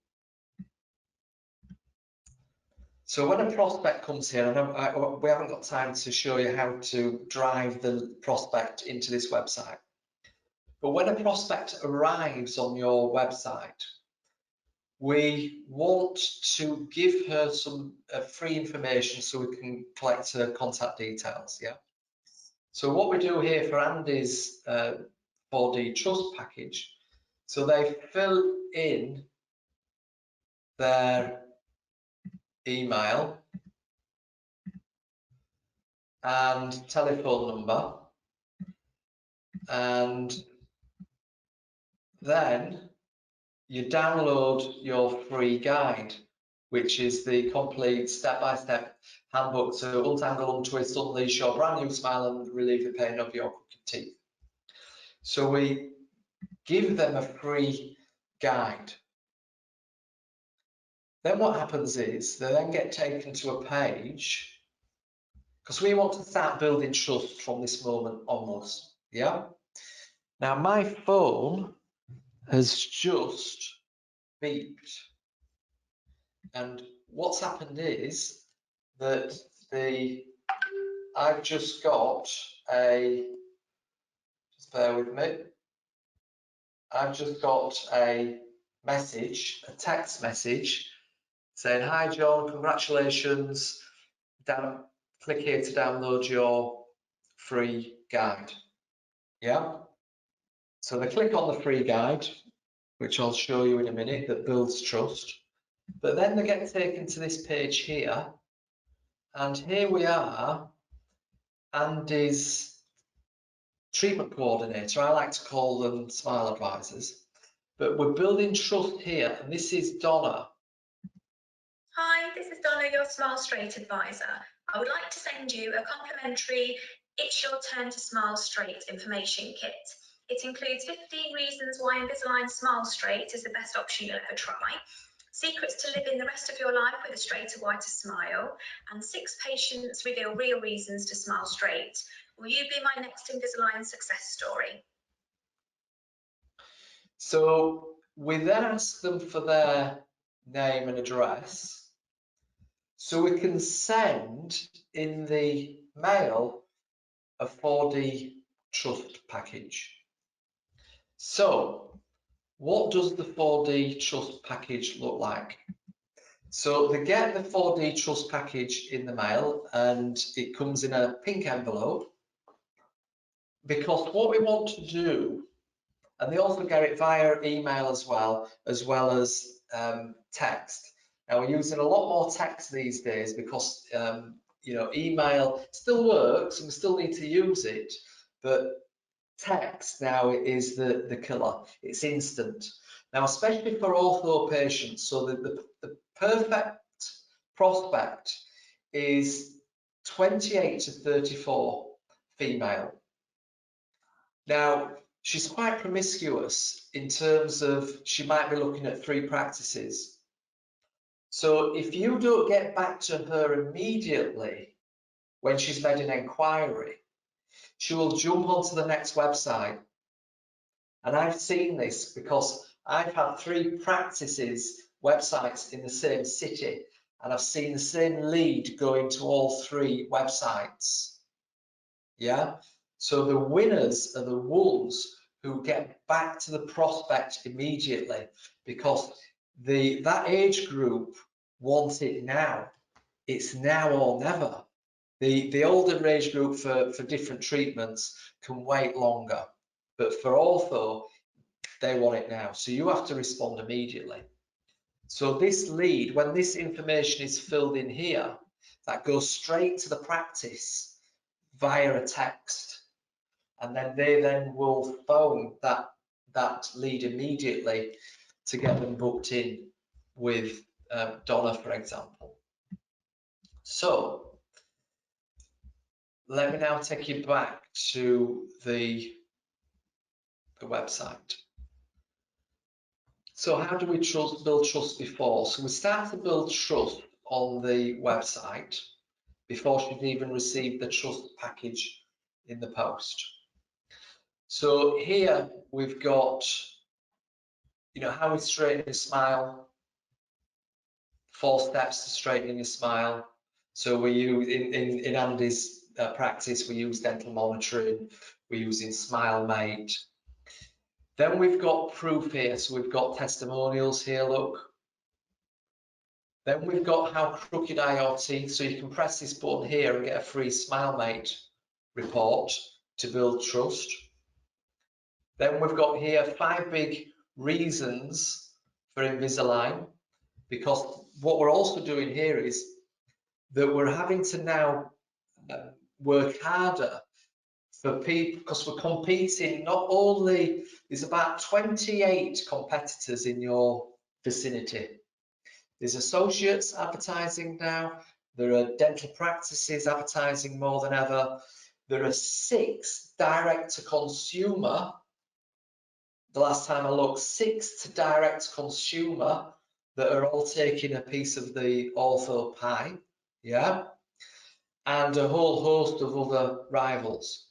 so when a prospect comes here, and we haven't got time to show you how to drive the prospect into this website, but when a prospect arrives on your website, we want to give her some free information so we can collect her contact details. Yeah. So what we do here for Andy's 4D trust package, so they fill in their email and telephone number, and then you download your free guide, which is the complete step-by-step handbook to untangle, untwist, unleash your brand new smile and relieve the pain of your crooked teeth. So we give them a free guide. Then what happens is they then get taken to a page, because we want to start building trust from this moment onwards. Yeah. Now my phone has just beeped, and what's happened is that I've just got a, just bear with me, I've just got a message, a text message saying, hi John, congratulations, click here to download your free guide. Yeah. So they click on the free guide, which I'll show you in a minute, that builds trust. But then they get taken to this page here, and here we are, Andy's treatment coordinator. I like to call them smile advisors, but we're building trust here, and this is Donna. Hi, this is Donna, your Smile Straight advisor. I would like to send you a complimentary It's Your Turn to Smile Straight information kit. It includes 15 reasons why Invisalign Smile Straight is the best option you'll ever try, secrets to living the rest of your life with a straighter, whiter smile, and 6 patients reveal real reasons to smile straight. Will you be my next Invisalign success story? So we then ask them for their name and address, so we can send in the mail a 4D trust package. So what does the 4D trust package look like? So they get the 4D trust package in the mail, and it comes in a pink envelope, because what we want to do, and they also get it via email as well as text. Now we're using a lot more text these days because you know, email still works and we still need to use it, but text now is the killer. It's instant. Now, especially for ortho patients, so the perfect prospect is 28 to 34 female. Now, she's quite promiscuous in terms of she might be looking at 3 practices. So if you don't get back to her immediately when she's made an inquiry, she will jump onto the next website. And I've seen this because I've had 3 practices websites in the same city, and I've seen the same lead go into all 3 websites. Yeah, so the winners are the ones who get back to the prospect immediately, because that age group wants it now. It's now or never. The older age group for different treatments can wait longer, but for ortho, they want it now. So you have to respond immediately. So this lead, when this information is filled in here, that goes straight to the practice via a text, and then they will phone that lead immediately to get them booked in with Donna, for example. So let me now take you back to the website. So how do we build trust before? So we start to build trust on the website before she'd even received the trust package in the post. So here we've got, how we straighten your smile, 4 steps to straightening your smile. So we use in Andy's practice, we use dental monitoring, we're using SmileMate. Then we've got proof here, so we've got testimonials here, look. Then we've got how crooked are your teeth, so you can press this button here and get a free SmileMate report to build trust. Then we've got here 5 big reasons for Invisalign, because what we're also doing here is that we're having to now work harder for people, because we're competing. Not only, there's about 28 competitors in your vicinity. There's associates advertising now, there are dental practices advertising more than ever, there are 6 direct to consumer. The last time I looked, 6 to direct consumer that are all taking a piece of the ortho pie, yeah, and a whole host of other rivals.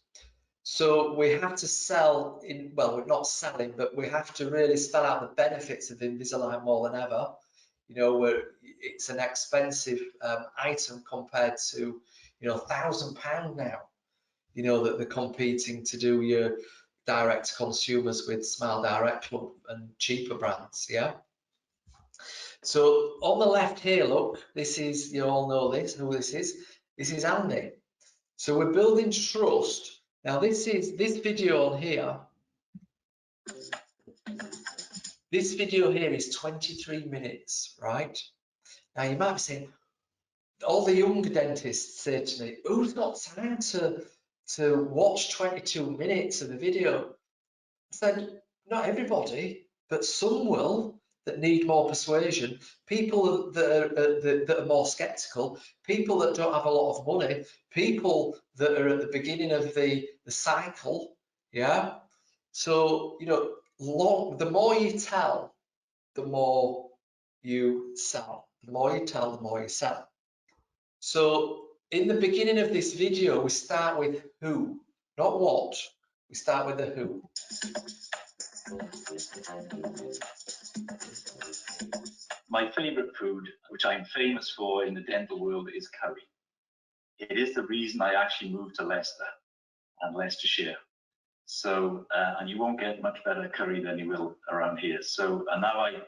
So we have to sell in, well, we're not selling, but we have to really spell out the benefits of Invisalign more than ever. It's an expensive item compared to, £1,000 now, that they're competing to do your direct consumers with Smile Direct Club and cheaper brands, yeah. So on the left here, look, this is, you all know this, who this is. This is Andy. So we're building trust. Now this video on here. This video here is 23 minutes, right? Now you might be saying, all the younger dentists say to me, who's got time to watch 22 minutes of the video? I said, not everybody, but some will, that need more persuasion, people that are more skeptical, people that don't have a lot of money, people that are at the beginning of the cycle, yeah? So, the more you tell, the more you sell. The more you tell, the more you sell. So in the beginning of this video, we start with who, not what. We start with the who. My favorite food, which I'm famous for in the dental world, is curry. It is the reason I actually moved to Leicester and Leicestershire. So, and you won't get much better curry than you will around here. So, and now I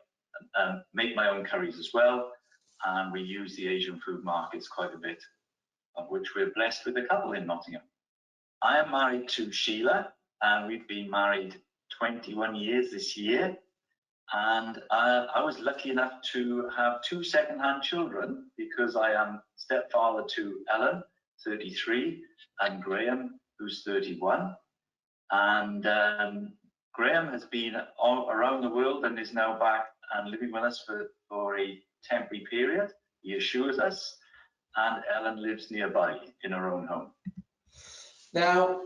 make my own curries as well, and we use the Asian food markets quite a bit, of which we're blessed with a couple in Nottingham. I am married to Sheila, and we've been married 21 years this year. And I was lucky enough to have 2 second-hand children, because I am stepfather to Ellen, 33, and Graham, who's 31. And Graham has been all around the world and is now back and living with us for a temporary period, he assures us, and Ellen lives nearby in her own home. Now,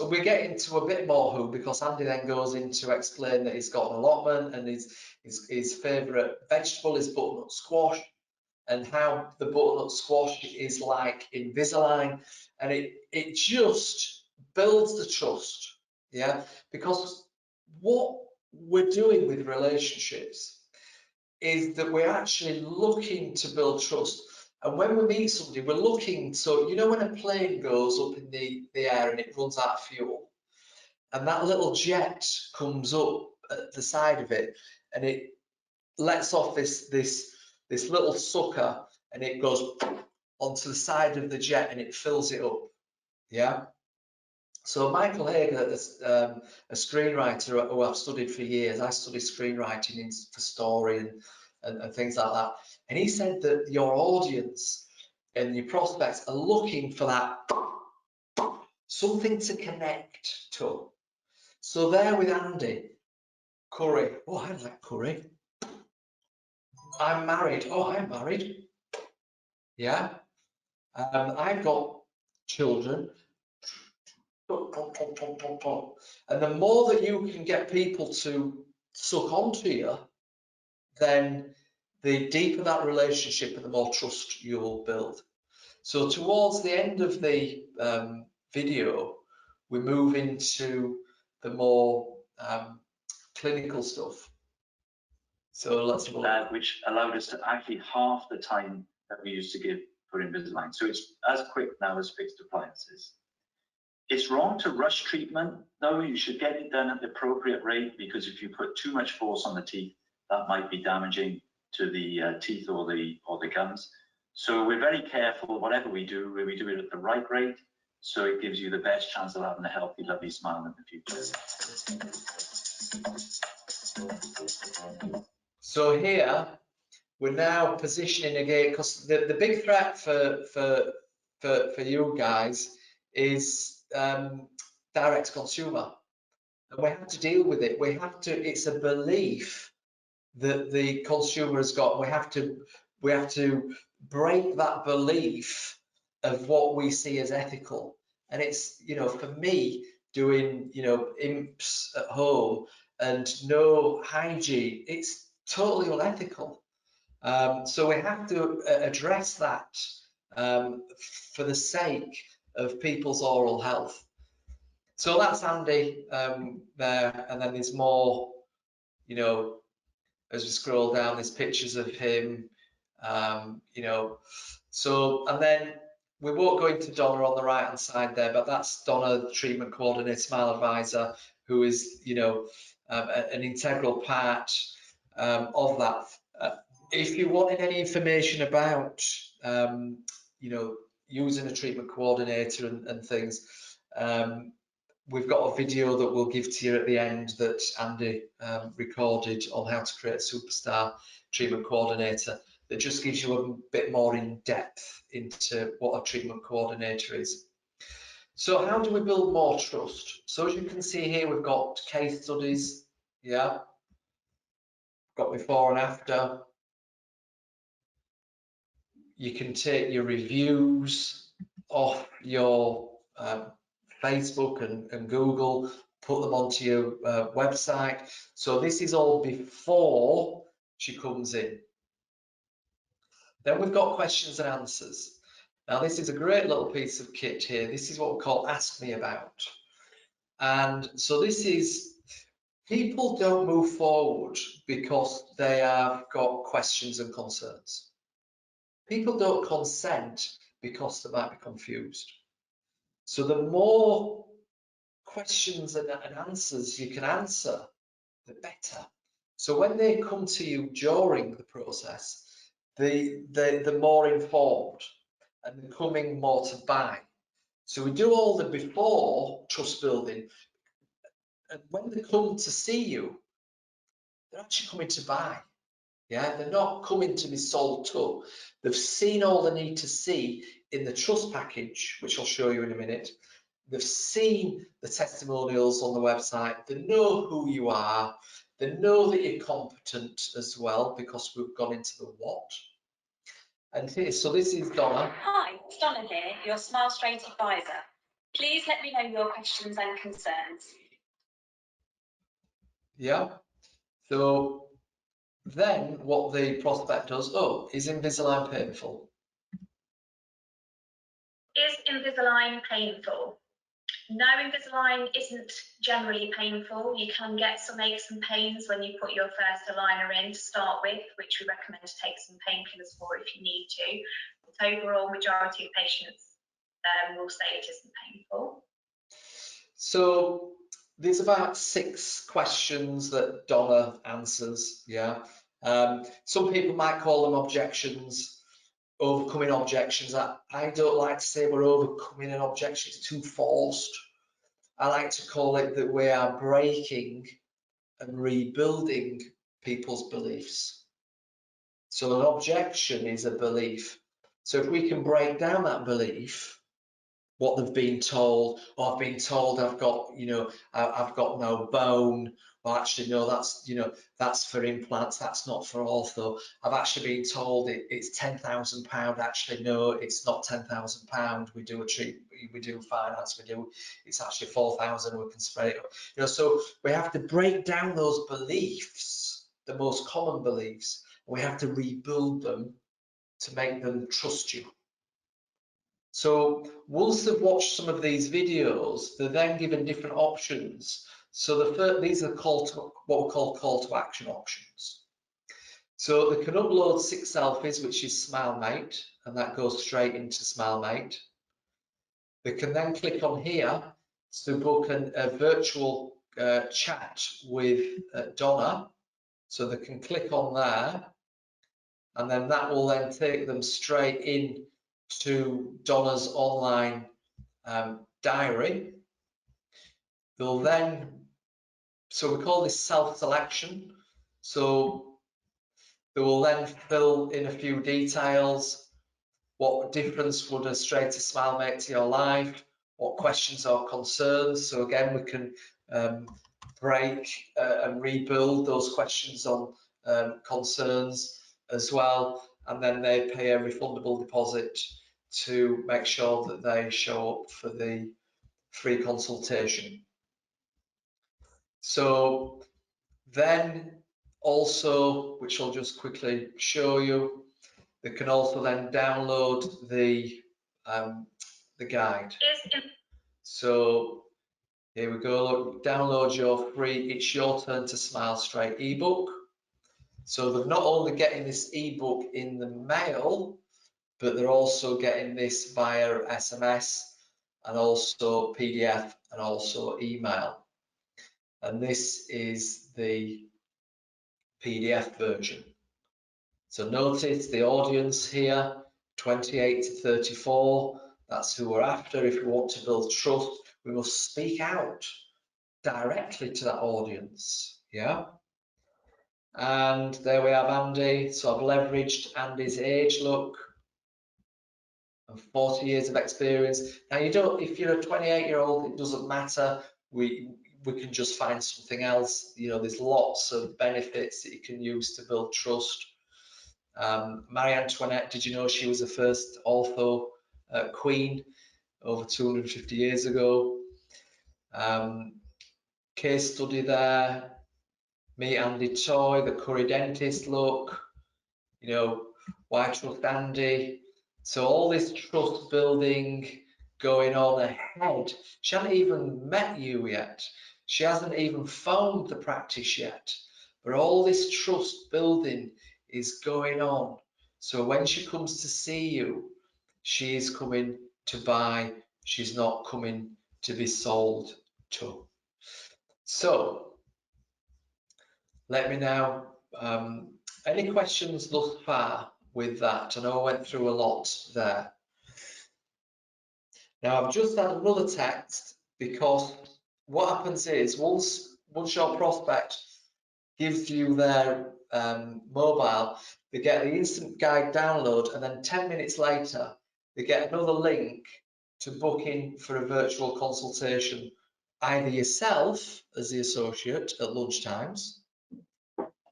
we get into a bit more who, because Andy then goes into explain that he's got an allotment and his favourite vegetable is butternut squash, and how the butternut squash is like Invisalign, and it just builds the trust, yeah, because what we're doing with relationships is that we're actually looking to build trust. And when we meet somebody, we're looking, so you know when a plane goes up in the air and it runs out of fuel, and that little jet comes up at the side of it, and it lets off this little sucker, and it goes onto the side of the jet and it fills it up. Yeah. So Michael Hager, a screenwriter who I've studied for years, I studied screenwriting for story and things like that. And he said that your audience and your prospects are looking for that something to connect to. So there with Andy, curry. Oh, I like curry. I'm married. Oh, I'm married. Yeah. I've got children. And the more that you can get people to suck onto you, then the deeper that relationship and the more trust you'll build. So towards the end of the video, we move into the more clinical stuff. So let's have a look. Which allowed us to actually half the time that we used to give for Invisalign. So it's as quick now as fixed appliances. It's wrong to rush treatment, though. You should get it done at the appropriate rate, because if you put too much force on the teeth, that might be damaging to the teeth or the gums. So we're very careful. Whatever we do it at the right rate, so it gives you the best chance of having a healthy, lovely smile in the future. So here we're now positioning again, because the big threat for you guys is direct consumer, and we have to deal with it. We have to. It's a belief that the consumer has got. We have to break that belief of what we see as ethical. And it's, you know, for me, doing, you know, imps at home and no hygiene, it's totally unethical. So we have to address that for the sake of people's oral health. So that's Andy there, and then there's more, you know, as we scroll down, there's pictures of him, you know. So, and then we won't go into Donna on the right hand side there, but that's Donna, the treatment coordinator, smile advisor, who is, you know, an integral part of that. If you wanted any information about, you know, using a treatment coordinator and things, we've got a video that we'll give to you at the end that Andy recorded on how to create a superstar treatment coordinator that just gives you a bit more in depth into what a treatment coordinator is. So how do we build more trust? So as you can see here, we've got case studies, yeah, got before and after. You can take your reviews off your Facebook and Google, put them onto your website. So this is all before she comes in. Then we've got questions and answers. Now this is a great little piece of kit here. This is what we call Ask Me About. And so this is, people don't move forward because they have got questions and concerns. People don't consent because they might be confused. So the more questions and answers you can answer, the better. So when they come to you during the process, they're more informed and they're coming more to buy. So we do all the before trust building, and when they come to see you, they're actually coming to buy. Yeah, they're not coming to be sold to. They've seen all they need to see in the trust package, which I'll show you in a minute. They've seen the testimonials on the website. They know who you are. They know that you're competent as well, because we've gone into the what. And here, so this is Donna. Hi, it's Donna here, your Smile Straight advisor. Please let me know your questions and concerns. Yeah. So then what the prospect does, oh, is Invisalign painful? Is Invisalign painful? No, Invisalign isn't generally painful. You can get some aches and pains when you put your first aligner in to start with, which we recommend to take some painkillers for if you need to. but overall majority of patients will say it isn't painful. So there's about 6 questions that Donna answers, yeah. Some people might call them objections, overcoming objections. I don't like to say we're overcoming an objection, it's too forced. I like to call it that we are breaking and rebuilding people's beliefs. So an objection is a belief. So if we can break down that belief, what they've been told, or I've been told I've got, you know, I've got no bone. Well, actually, no, that's, you know, that's for implants. That's not for ortho. I've actually been told it's £10,000. Actually, no, it's not £10,000. We do a treat, we do finance, it's actually 4,000. We can spread it up. You know, so we have to break down those beliefs, the most common beliefs. We have to rebuild them to make them trust you. So once they've watched some of these videos, they're then given different options. So these are what we call call to action options. So they can upload 6 selfies, which is SmileMate, and that goes straight into SmileMate. They can then click on here to book a virtual chat with Donna. So they can click on there, and then that will then take them straight in to Donna's online diary. They'll then, so we call this self-selection. So they will then fill in a few details. What difference would a straighter smile make to your life? What questions or concerns? So again, we can break and rebuild those questions on concerns as well. And then they pay a refundable deposit to make sure that they show up for the free consultation. So then also, which I'll just quickly show you, they can also then download the guide. So here we go, look, download your free It's Your Turn to Smile Straight ebook. So they're not only getting this ebook in the mail, but they're also getting this via SMS and also PDF and also email. And this is the PDF version. So notice the audience here, 28 to 34, that's who we're after. If we want to build trust, we must speak out directly to that audience, yeah? And there we have Andy. So I've leveraged Andy's age, look, and 40 years of experience. Now you don't, if you're a 28-year-old, it doesn't matter. We can just find something else. You know, there's lots of benefits that you can use to build trust. Marie Antoinette, did you know she was the first ortho queen over 250 years ago? Case study there. Meet Andy Toy, the curry dentist, look. You know, why trust Andy? So all this trust building going on ahead. She hasn't even met you yet. She hasn't even found the practice yet. But all this trust building is going on. So when she comes to see you, she is coming to buy. She's not coming to be sold to. So let me now, any questions thus far with that? I know I went through a lot there. Now I've just had another text because what happens is once your prospect gives you their mobile, they get the instant guide download, and then 10 minutes later they get another link to book in for a virtual consultation, either yourself as the associate at lunchtimes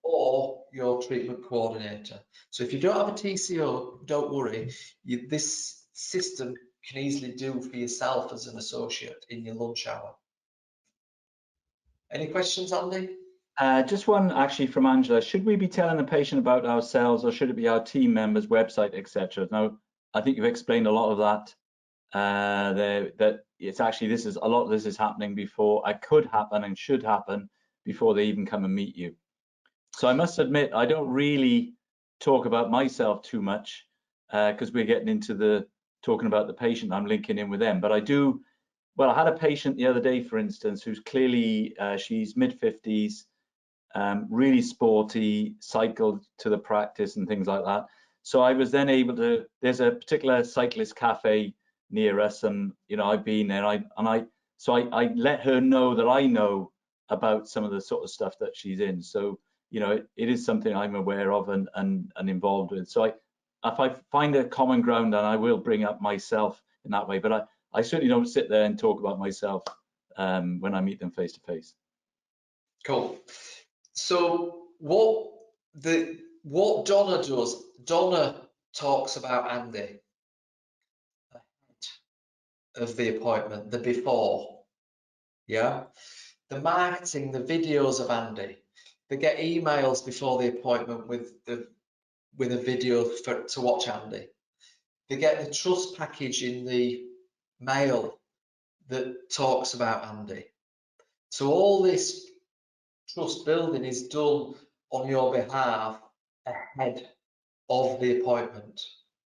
or your treatment coordinator. So if you don't have a TCO, don't worry, this system can easily do for yourself as an associate in your lunch hour. Any questions, Andy? Just one actually from Angela. Should we be telling the patient about ourselves, or should it be our team members, website, etc.? Now, I think you've explained a lot of that. That it's actually a lot of this is happening before. It could happen and should happen before they even come and meet you. So I must admit, I don't really talk about myself too much. because we're getting into the talking about the patient. I'm linking in with them, but I do. Well, I had a patient the other day, for instance, who's clearly she's mid-50s, really sporty, cycled to the practice and things like that. So I was then able to. There's a particular cyclist cafe near us, and I've been there. I let her know that I know about some of the sort of stuff that she's in. So it is something I'm aware of and involved with. So if I find a common ground, then I will bring up myself in that way. But I certainly don't sit there and talk about myself when I meet them face to face. Cool. So what Donna does, Donna talks about Andy ahead of the appointment, the before, yeah, the marketing, the videos of Andy. They get emails before the appointment with a video to watch Andy. They get the trust package in the mail that talks about Andy. So all this trust building is done on your behalf ahead of the appointment.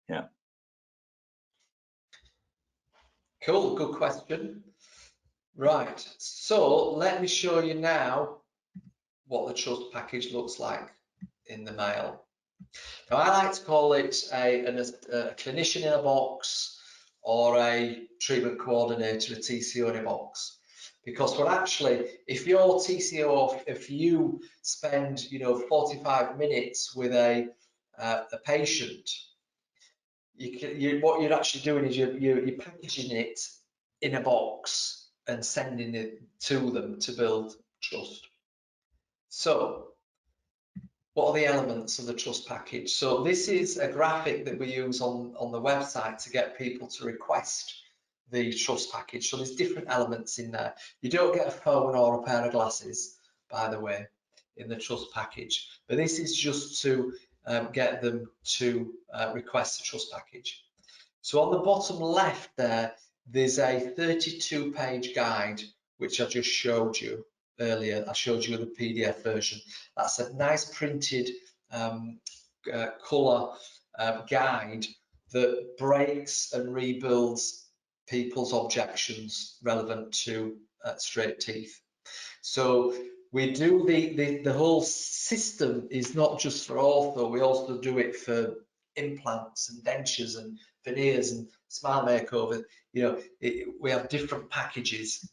Yeah. Cool, good question. Right, so let me show you now what the trust package looks like in the mail. Now, I like to call it a clinician in a box or a treatment coordinator, a TCO in a box. Because what actually, if your TCO, if you spend 45 minutes with a patient, what you're actually doing is you're packaging it in a box and sending it to them to build trust. So what are the elements of the trust package? So this is a graphic that we use on the website to get people to request the trust package. So there's different elements in there. You don't get a phone or a pair of glasses, by the way, in the trust package, but this is just to get them to request the trust package. So on the bottom left there's a 32-page guide, which I just showed you earlier. I showed you the PDF version. That's a nice printed colour guide that breaks and rebuilds people's objections relevant to straight teeth. So we do the whole system is not just for ortho, we also do it for implants and dentures and veneers and smile makeover. We have different packages.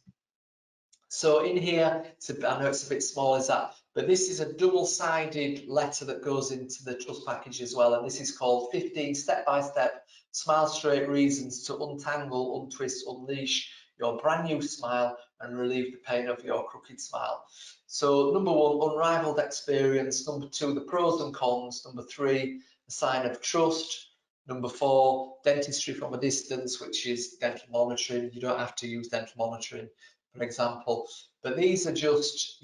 So in here, I know it's a bit small as that, but this is a double-sided letter that goes into the trust package as well, and this is called 15 step-by-step smile straight reasons to untangle, untwist, unleash your brand new smile and relieve the pain of your crooked smile. So number 1, unrivaled experience. Number 2, the pros and cons. Number 3, the sign of trust. Number 4, dentistry from a distance, which is dental monitoring. You don't have to use dental monitoring, for example, but these are just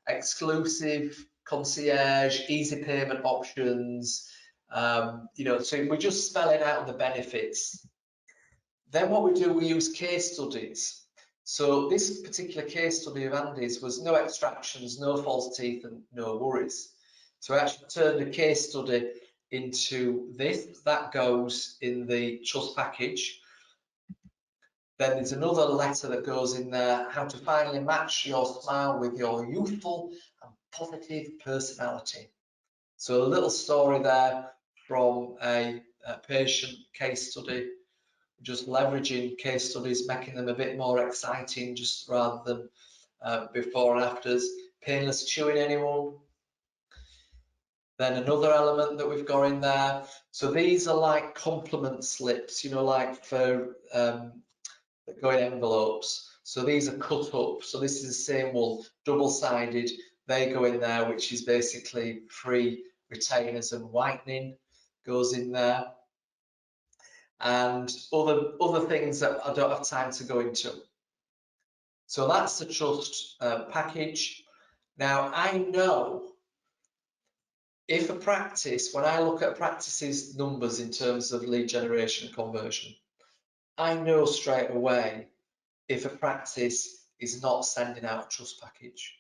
exclusive, concierge, easy payment options. So we're just spelling out the benefits. Then what we do, we use case studies. So this particular case study of Andy's was no extractions, no false teeth, and no worries. So I actually turned a case study into this. That goes in the trust package. Then there's another letter that goes in there, how to finally match your smile with your youthful and positive personality. So a little story there from a patient case study, just leveraging case studies, making them a bit more exciting, just rather than before and afters. Painless chewing, anyone? Then another element that we've got in there. So these are like compliment slips, like for that go in envelopes. So these are cut up. So this is the same one, double-sided. They go in there, which is basically free retainers and whitening goes in there. And other things that I don't have time to go into. So that's the trust package. Now I know if a practice, when I look at a practice's numbers in terms of lead generation and conversion, I know straight away if a practice is not sending out a trust package.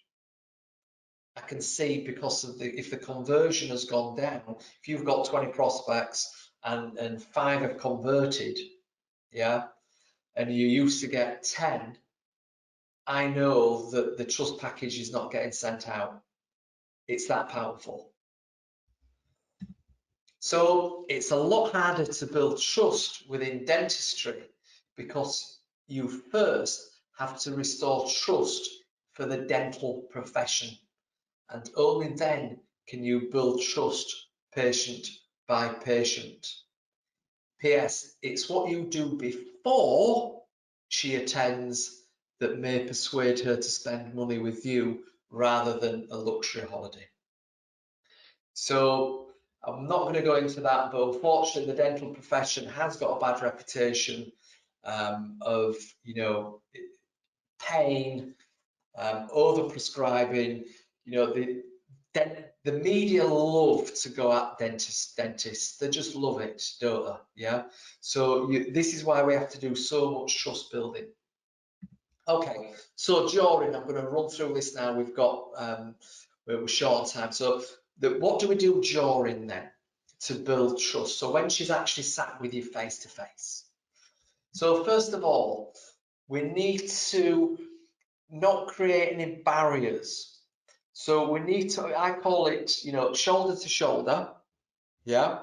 I can see because of if the conversion has gone down, if you've got 20 prospects and 5 have converted, yeah, and you used to get 10, I know that the trust package is not getting sent out. It's that powerful. So it's a lot harder to build trust within dentistry because you first have to restore trust for the dental profession. And only then can you build trust patient by patient. P.S. It's what you do before she attends that may persuade her to spend money with you rather than a luxury holiday. So I'm not going to go into that, but unfortunately the dental profession has got a bad reputation of, you know, pain, over prescribing. You know, the media love to go at dentists. They just love it, don't they? Yeah. So this is why we have to do so much trust building. Okay, so jawing, I'm going to run through this now. We've got we're short on time. So what do we do jawing then to build trust? So when she's actually sat with you face to face. So first of all, we need to not create any barriers. So we need to, I call it, you know, shoulder to shoulder, yeah,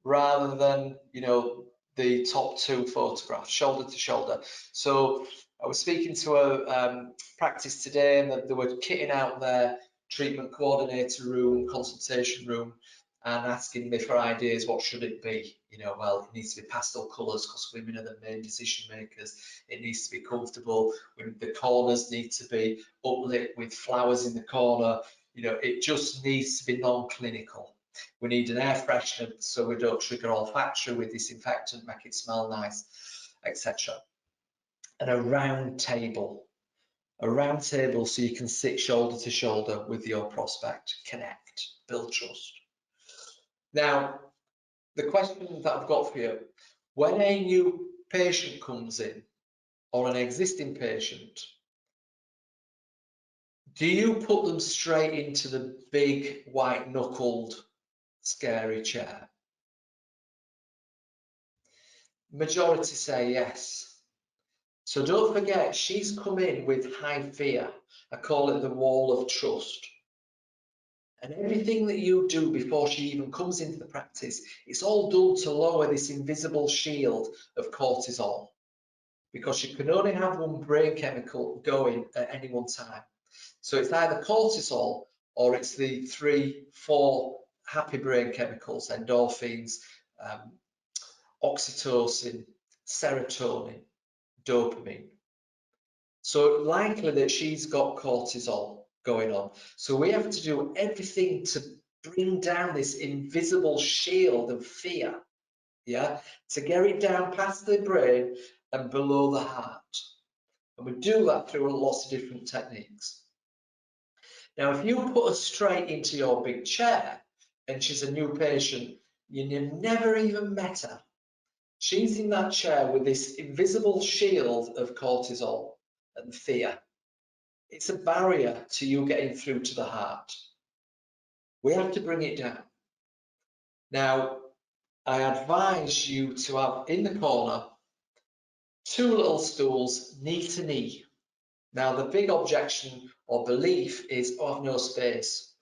rather than, you know, the top 2 photographs, shoulder to shoulder. So I was speaking to a practice today, and they were kitting out their treatment coordinator room, consultation room, and asking me for ideas. What should it be? You know, well, it needs to be pastel colours because women are the main decision makers. It needs to be comfortable. The corners need to be uplit with flowers in the corner. You know, it just needs to be non-clinical. We need an air freshener so we don't trigger olfactory with disinfectant, make it smell nice, etc. And a round table so you can sit shoulder to shoulder with your prospect, connect, build trust. Now, the question that I've got for you, when a new patient comes in or an existing patient, do you put them straight into the big white knuckled scary chair? Majority say yes. So don't forget, she's come in with high fear. I call it the wall of trust. And everything that you do before she even comes into the practice, it's all done to lower this invisible shield of cortisol, because you can only have one brain chemical going at any one time. So it's either cortisol or it's the 3, 4 happy brain chemicals, endorphins, oxytocin, serotonin, dopamine. So likely that she's got cortisol going on. So we have to do everything to bring down this invisible shield of fear, yeah, to get it down past the brain and below the heart. And we do that through lots of different techniques. Now, if you put her straight into your big chair and she's a new patient, you've never even met her, she's in that chair with this invisible shield of cortisol and fear. It's a barrier to you getting through to the heart. We have to bring it down. Now, I advise you to have in the corner 2 little stools, knee to knee. Now, the big objection or belief is, oh, I've no space.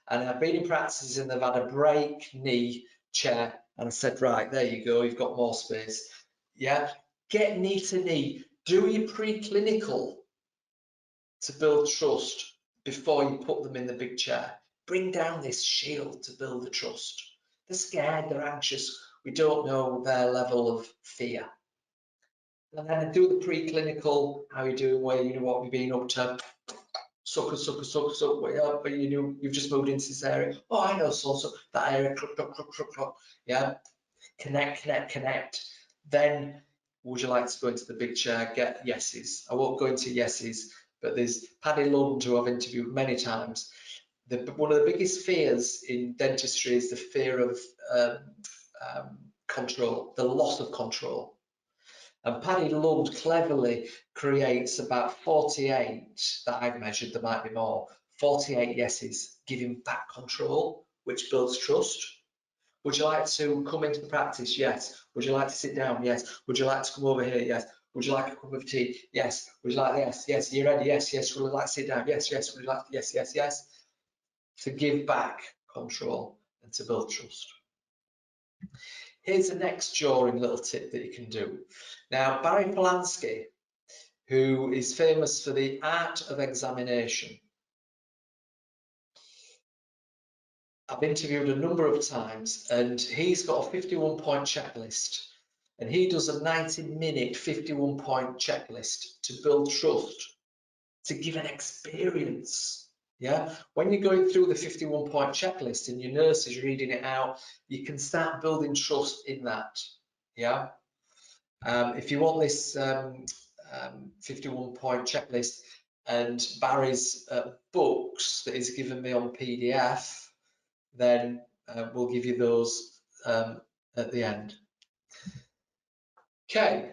And I've been in practices and they've had a break knee chair, and I said, right, there you go, you've got more space. Yeah, get knee to knee. Do your preclinical to build trust before you put them in the big chair. Bring down this shield to build the trust. They're scared, they're anxious. We don't know their level of fear. And then do the preclinical, how you doing, where you know what we've been up to. Suck, way up, but you've just moved into this area. Oh, I know, so that area, yeah. Connect. Then, would you like to go into the big chair? Get yeses. I won't go into yeses, but there's Paddy Lund, who I've interviewed many times. One of the biggest fears in dentistry is the fear of control, the loss of control. And Paddy Lund cleverly creates about 48 that I've measured, there might be more, 48 yeses, giving back control, which builds trust. Would you like to come into the practice? Yes. Would you like to sit down? Yes. Would you like to come over here? Yes. Would you like a cup of tea? Yes. Would you like this? Yes. Are you ready? Yes. Yes. Would you like to sit down? Yes. Yes. Would you like? Yes. Yes. Yes. To give back control and to build trust. Here's the next jarring little tip that you can do. Now, Barry Polanski, who is famous for the art of examination, I've interviewed a number of times, and he's got a 51-point checklist, and he does a 90-minute 51-point checklist to build trust, to give an experience. Yeah, when you're going through the 51-point checklist and your nurse is reading it out, you can start building trust in that. Yeah, if you want this 51-point checklist and Barry's books that he's given me on PDF, then we'll give you those at the end. Okay,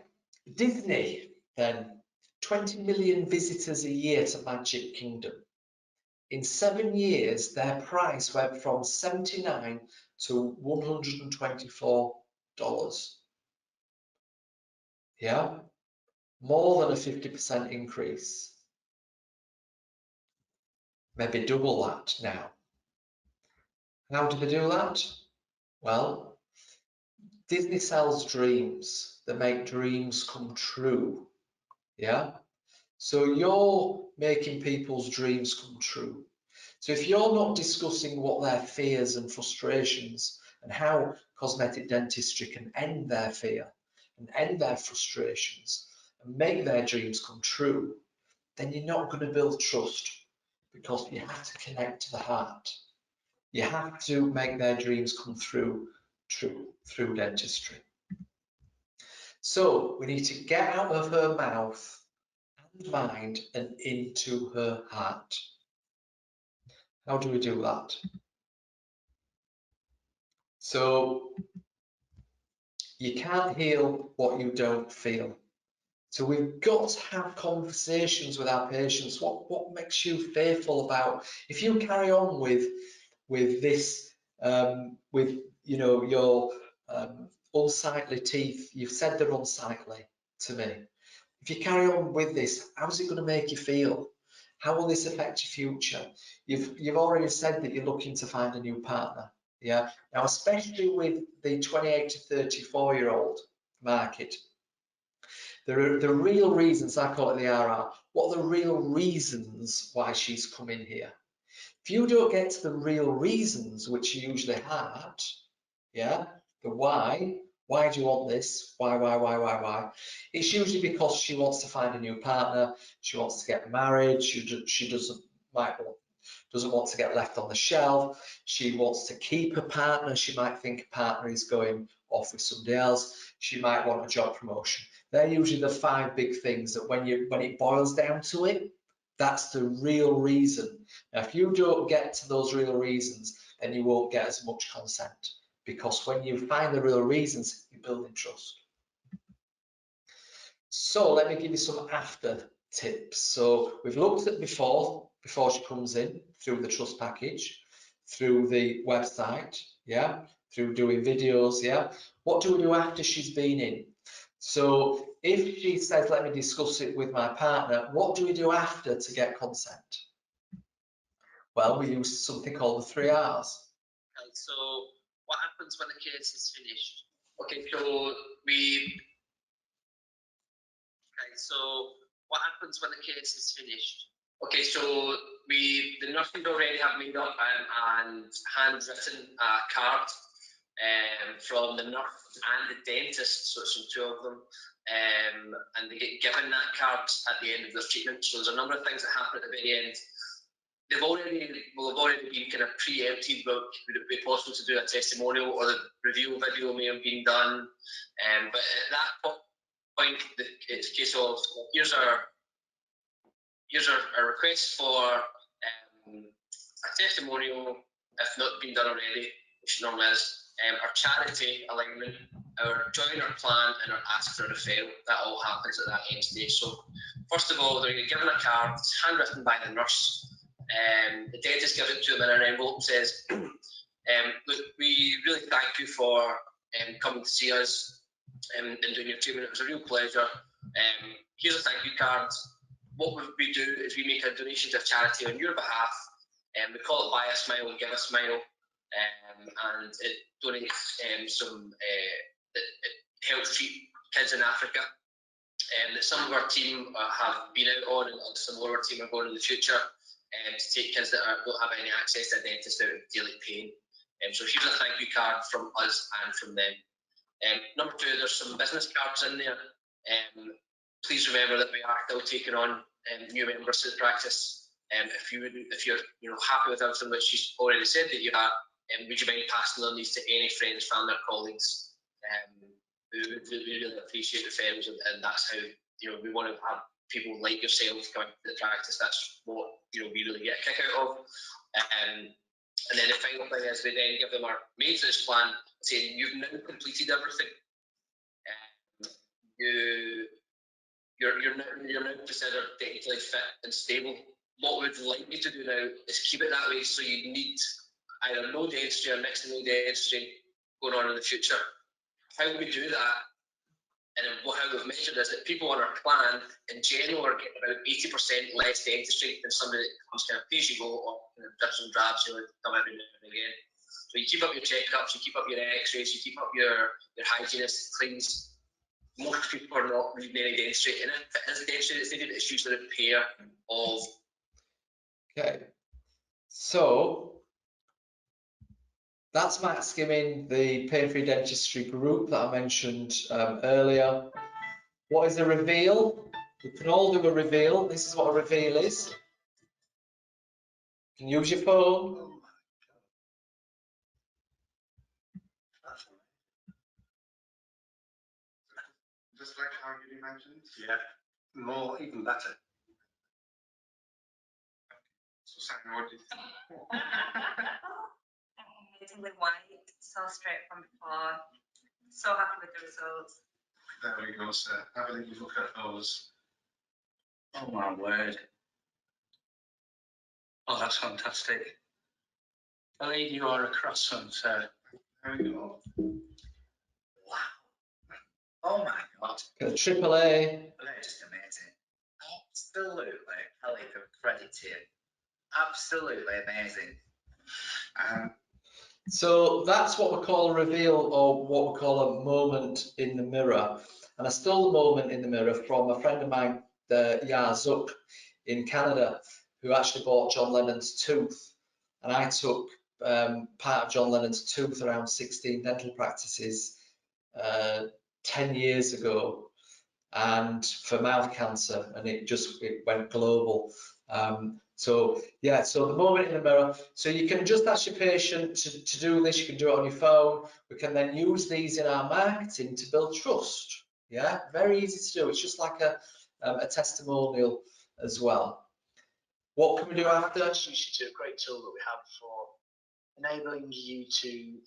Disney then, 20 million visitors a year to Magic Kingdom. In 7 years, their price went from $79 to $124. Yeah, more than a 50% increase. Maybe double that now. How do they do that? Well, Disney sells dreams. They make dreams come true. Yeah. So you're making people's dreams come true. So if you're not discussing what their fears and frustrations and how cosmetic dentistry can end their fear and end their frustrations and make their dreams come true, then you're not going to build trust, because you have to connect to the heart. You have to make their dreams come through dentistry. So we need to get out of her mouth and mind and into her heart. How do we do that? So you can't heal what you don't feel. So we've got to have conversations with our patients. What makes you fearful about, if you carry on with this, with your unsightly teeth, you've said they're unsightly to me. If you carry on with this, how's it going to make you feel? How will this affect your future? You've already said that you're looking to find a new partner. Yeah. Now, especially with the 28 to 34-year-old market, the real reasons, I call it the RR, what are the real reasons why she's come in here? If you don't get to the real reasons, which are usually hard, yeah, the why do you want this? Why? It's usually because she wants to find a new partner, she wants to get married, she doesn't want to get left on the shelf, she wants to keep a partner, she might think a partner is going off with somebody else, she might want a job promotion. They're usually the 5 big things that when it boils down to it, that's the real reason. Now, if you don't get to those real reasons, then you won't get as much consent, because when you find the real reasons, you're building trust. So let me give you some after tips. So we've looked at before she comes in, through the trust package, through the website, yeah, through doing videos, yeah. What do we do after she's been in? So if she says, let me discuss it with my partner, what do we do after to get consent? Well, we use something called the 3 R's. Okay, so what happens when the case is finished? Okay, so what happens when the case is finished? Okay, so the nurses already have made up and handwritten a card from the nurse and the dentist, so it's from 2 of them, and they get given that card at the end of their treatment. So there's a number of things that happen at the very end. Will have already been kind of preempted about would it be possible to do a testimonial, or the review video may have been done, but at that point it's a case of here's our request for a testimonial, if not been done already, which normally is, our charity alignment, our joiner plan, and our ask for a referral. That all happens at that end stage. So first of all, they're given a card, it's handwritten by the nurse. The dentist gives it to them in an envelope, says, Look, we really thank you for coming to see us and doing your treatment. It was a real pleasure. Here's a thank you card. What we do is we make a donation to a charity on your behalf. We call it Buy a Smile, Give a Smile, and it donates it helps treat kids in Africa. That some of our team have been out on, and some of our team are going in the future, to take kids that don't have any access to a dentist out of daily pain. So here's a thank you card from us and from them. Number two, there's some business cards in there. Please remember that we are still taking on new members to the practice. If you're happy with everything which you already said that you are, would you mind passing on these to any friends, family, or colleagues? We really appreciate referrals, and that's how we want to have people like yourself coming to the practice. That's what we really get a kick out of. And then the final thing is we then give them our maintenance plan, saying you've now completed everything. You're now considered technically fit and stable. What we'd like you to do now is keep it that way, so you need either no dentistry or next to no dentistry going on in the future. How we do that, and how we've measured is that people on our plan in general are getting about 80% less dentistry than somebody that comes kind of pay as you go, or drips and drabs, come every now and again. So you keep up your checkups, you keep up your x-rays, you keep up your hygienist cleans. Most people are not needing any dentistry, and if it is dentistry that's needed, it's usually a repair of. Okay, so that's Matt skimming the pain-free dentistry group that I mentioned earlier. What is a reveal? We can all do a reveal. This is what a reveal is. You can use your phone. Just like how you imagined? Yeah, more, even better. So Sam, what do you think? Amazingly white, so straight from before. So happy with the results. There we go, sir. Have a little look at those. Oh my word. Oh, that's fantastic. I believe you are a croissant, sir. There we go. Wow. Oh my God. Got a AAA. They're just amazing. Absolutely. Kelly, for credit to you. Absolutely amazing. So that's what we call a reveal, or what we call a moment in the mirror. And I stole a moment in the mirror from a friend of mine, Ya Zook, in Canada, who actually bought John Lennon's tooth. And I took part of John Lennon's tooth around 16 dental practices 10 years ago, and for mouth cancer, and it went global. So yeah, so the moment in the mirror. So you can just ask your patient to do this. You can do it on your phone. We can then use these in our marketing to build trust. Yeah, very easy to do. It's just like a testimonial as well. What can we do after? It's a great tool that we have for enabling you to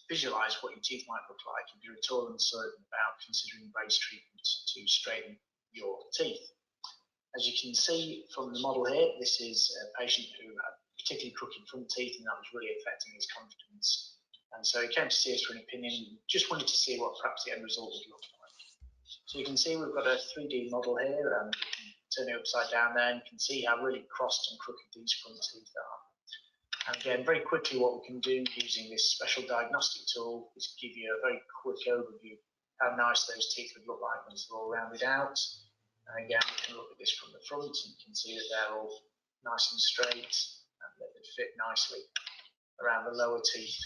visualize what your teeth might look like if you're at all uncertain about considering brace treatment to straighten your teeth. As you can see from the model here, this is a patient who had particularly crooked front teeth, and that was really affecting his confidence. And so he came to see us for an opinion, just wanted to see what perhaps the end result would look like. So you can see we've got a 3D model here, and turn it upside down there, and you can see how really crossed and crooked these front teeth are. And again, very quickly, what we can do using this special diagnostic tool is give you a very quick overview how nice those teeth would look like once they're all rounded out. And again, we can look at this from the front, and you can see that they're all nice and straight, and that they fit nicely around the lower teeth,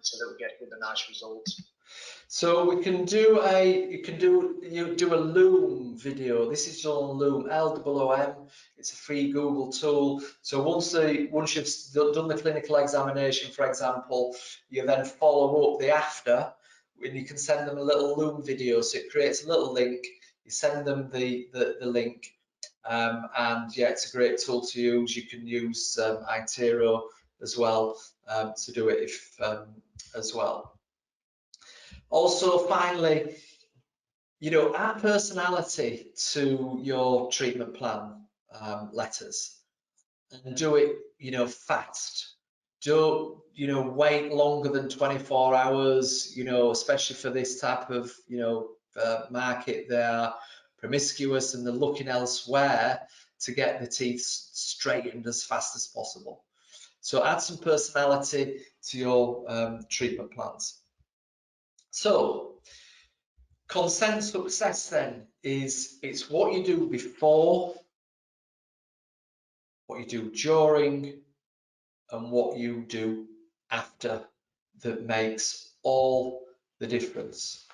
so that we get with a nice result. So we can do you do a Loom video. This is on Loom, LOOM. It's a free Google tool. So once you've done the clinical examination, for example, you then follow up the after, and you can send them a little Loom video. So it creates a little link. You send them the link, and yeah, it's a great tool to use. You can use iTero as well to do it as well. Also, finally, add personality to your treatment plan letters, and do it, fast. don't, wait longer than 24 hours, especially for this type of, market. They are promiscuous and they're looking elsewhere to get the teeth straightened as fast as possible. So add some personality to your treatment plans. So consent success then it's what you do before, what you do during, and what you do after that makes all the difference.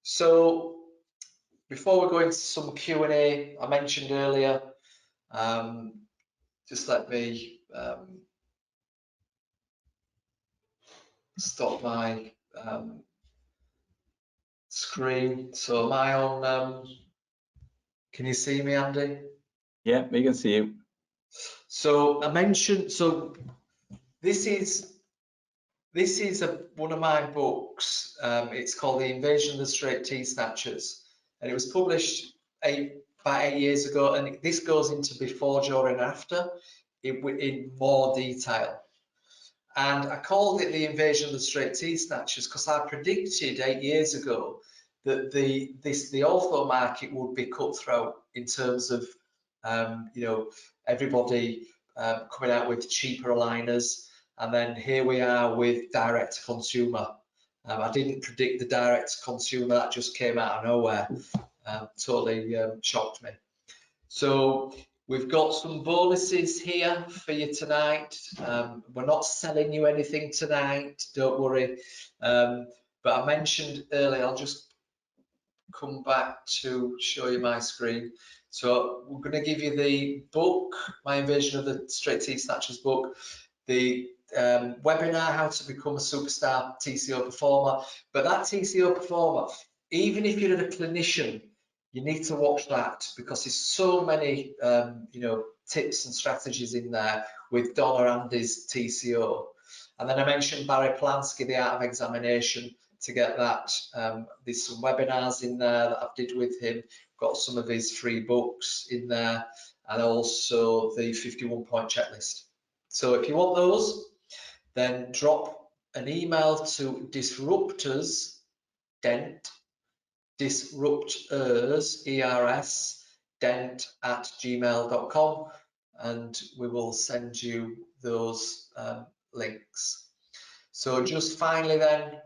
So before we go into some Q&A, I mentioned earlier, just let me stop my screen. So am I on, can you see me, Andy? Yeah, we can see you. So I mentioned, so this is one of my books. It's called The Invasion of the Straight Teeth Snatchers, and it was published about 8 years ago, and this goes into before, during, and after in more detail. And I called it The Invasion of the Straight Teeth Snatchers because I predicted 8 years ago that the ortho market would be cutthroat in terms of everybody coming out with cheaper aligners, and then here we are with direct to consumer. I didn't predict the direct to consumer, that just came out of nowhere. Totally shocked me. So we've got some bonuses here for you tonight. We're not selling you anything tonight, don't worry. But I mentioned earlier, I'll just come back to show you my screen. So we're going to give you the book, My Invasion of the Straight Teeth Snatchers book, the webinar, How to Become a Superstar TCO Performer. But that TCO Performer, even if you're a clinician, you need to watch that because there's so many tips and strategies in there with Donna Andy's TCO. And then I mentioned Barry Polanski, The Art of Examination. To get that, there's some webinars in there that I've did with him. Got some of his free books in there, and also the 51-point checklist. So if you want those, then drop an email to disruptersdent, dent at gmail.com, and we will send you those links. So just finally then,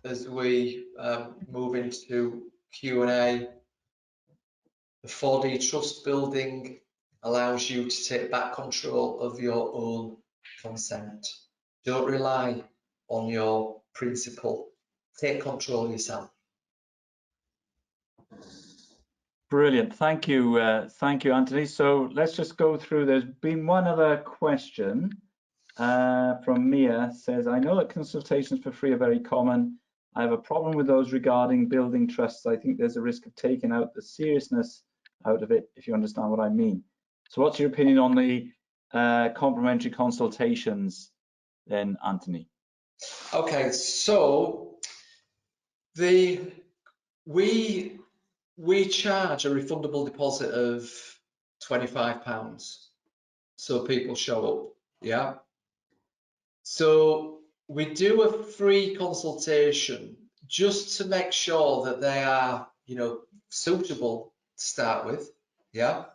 as we move into Q&A, the 4D trust building allows you to take back control of your own consent. Don't rely on your principal. Take control yourself. Brilliant. Thank you, Anthony. So let's just go through. There's been one other question from Mia. Says, I know that consultations for free are very common. I have a problem with those regarding building trusts. I think there's a risk of taking out the seriousness out of it, if you understand what I mean. So what's your opinion on the complimentary consultations then, Anthony? Okay, so we charge a refundable deposit of £25, so people show up, yeah? So we do a free consultation just to make sure that they are, suitable to start with, yeah?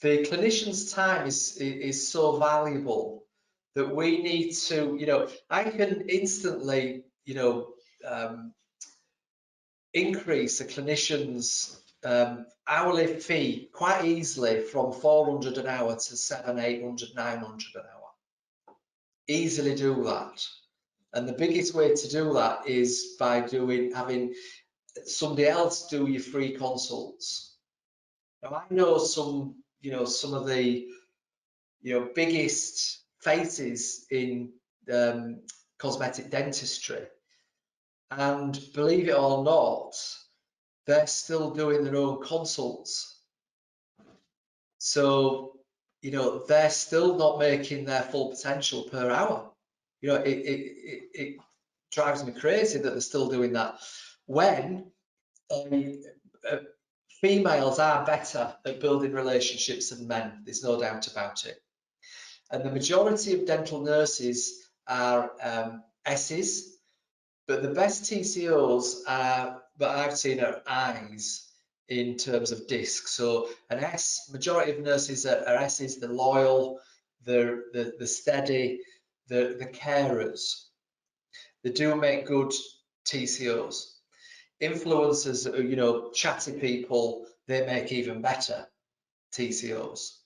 The clinician's time is so valuable that we need to, I can instantly, increase a clinician's hourly fee quite easily from 400 an hour to 700, 800, 900 an hour. Easily do that. And the biggest way to do that is by having somebody else do your free consults. Now I know some of the biggest faces in cosmetic dentistry, and believe it or not, they're still doing their own consults. So, they're still not making their full potential per hour. It drives me crazy that they're still doing that when females are better at building relationships than men. There's no doubt about it. And the majority of dental nurses are S's, but the best TCOs are, that I've seen, are I's in terms of disc. So an S, majority of nurses are S's, they're loyal, they're steady, the carers. They do make good TCOs. Influencers, you know, chatty people, they make even better TCOs,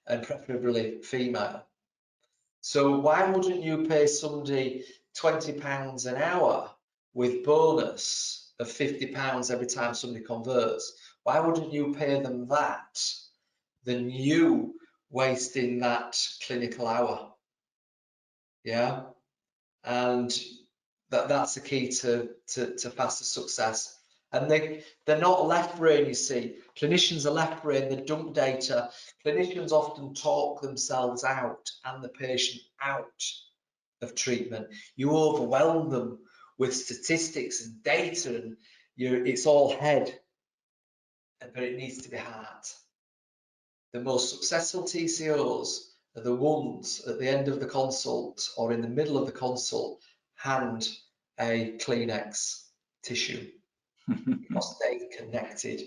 and preferably female. So why wouldn't you pay somebody £20 an hour with bonus of £50 every time somebody converts? Why wouldn't you pay them that than you wasting that clinical hour? Yeah, and that's the key to faster success. And they're not left brain, you see. Clinicians are left brain, they dump data. Clinicians often talk themselves out and the patient out of treatment. You overwhelm them with statistics and data, and it's all head, but it needs to be heart. The most successful TCOs are the ones at the end of the consult or in the middle of the consult hand a Kleenex tissue because they connected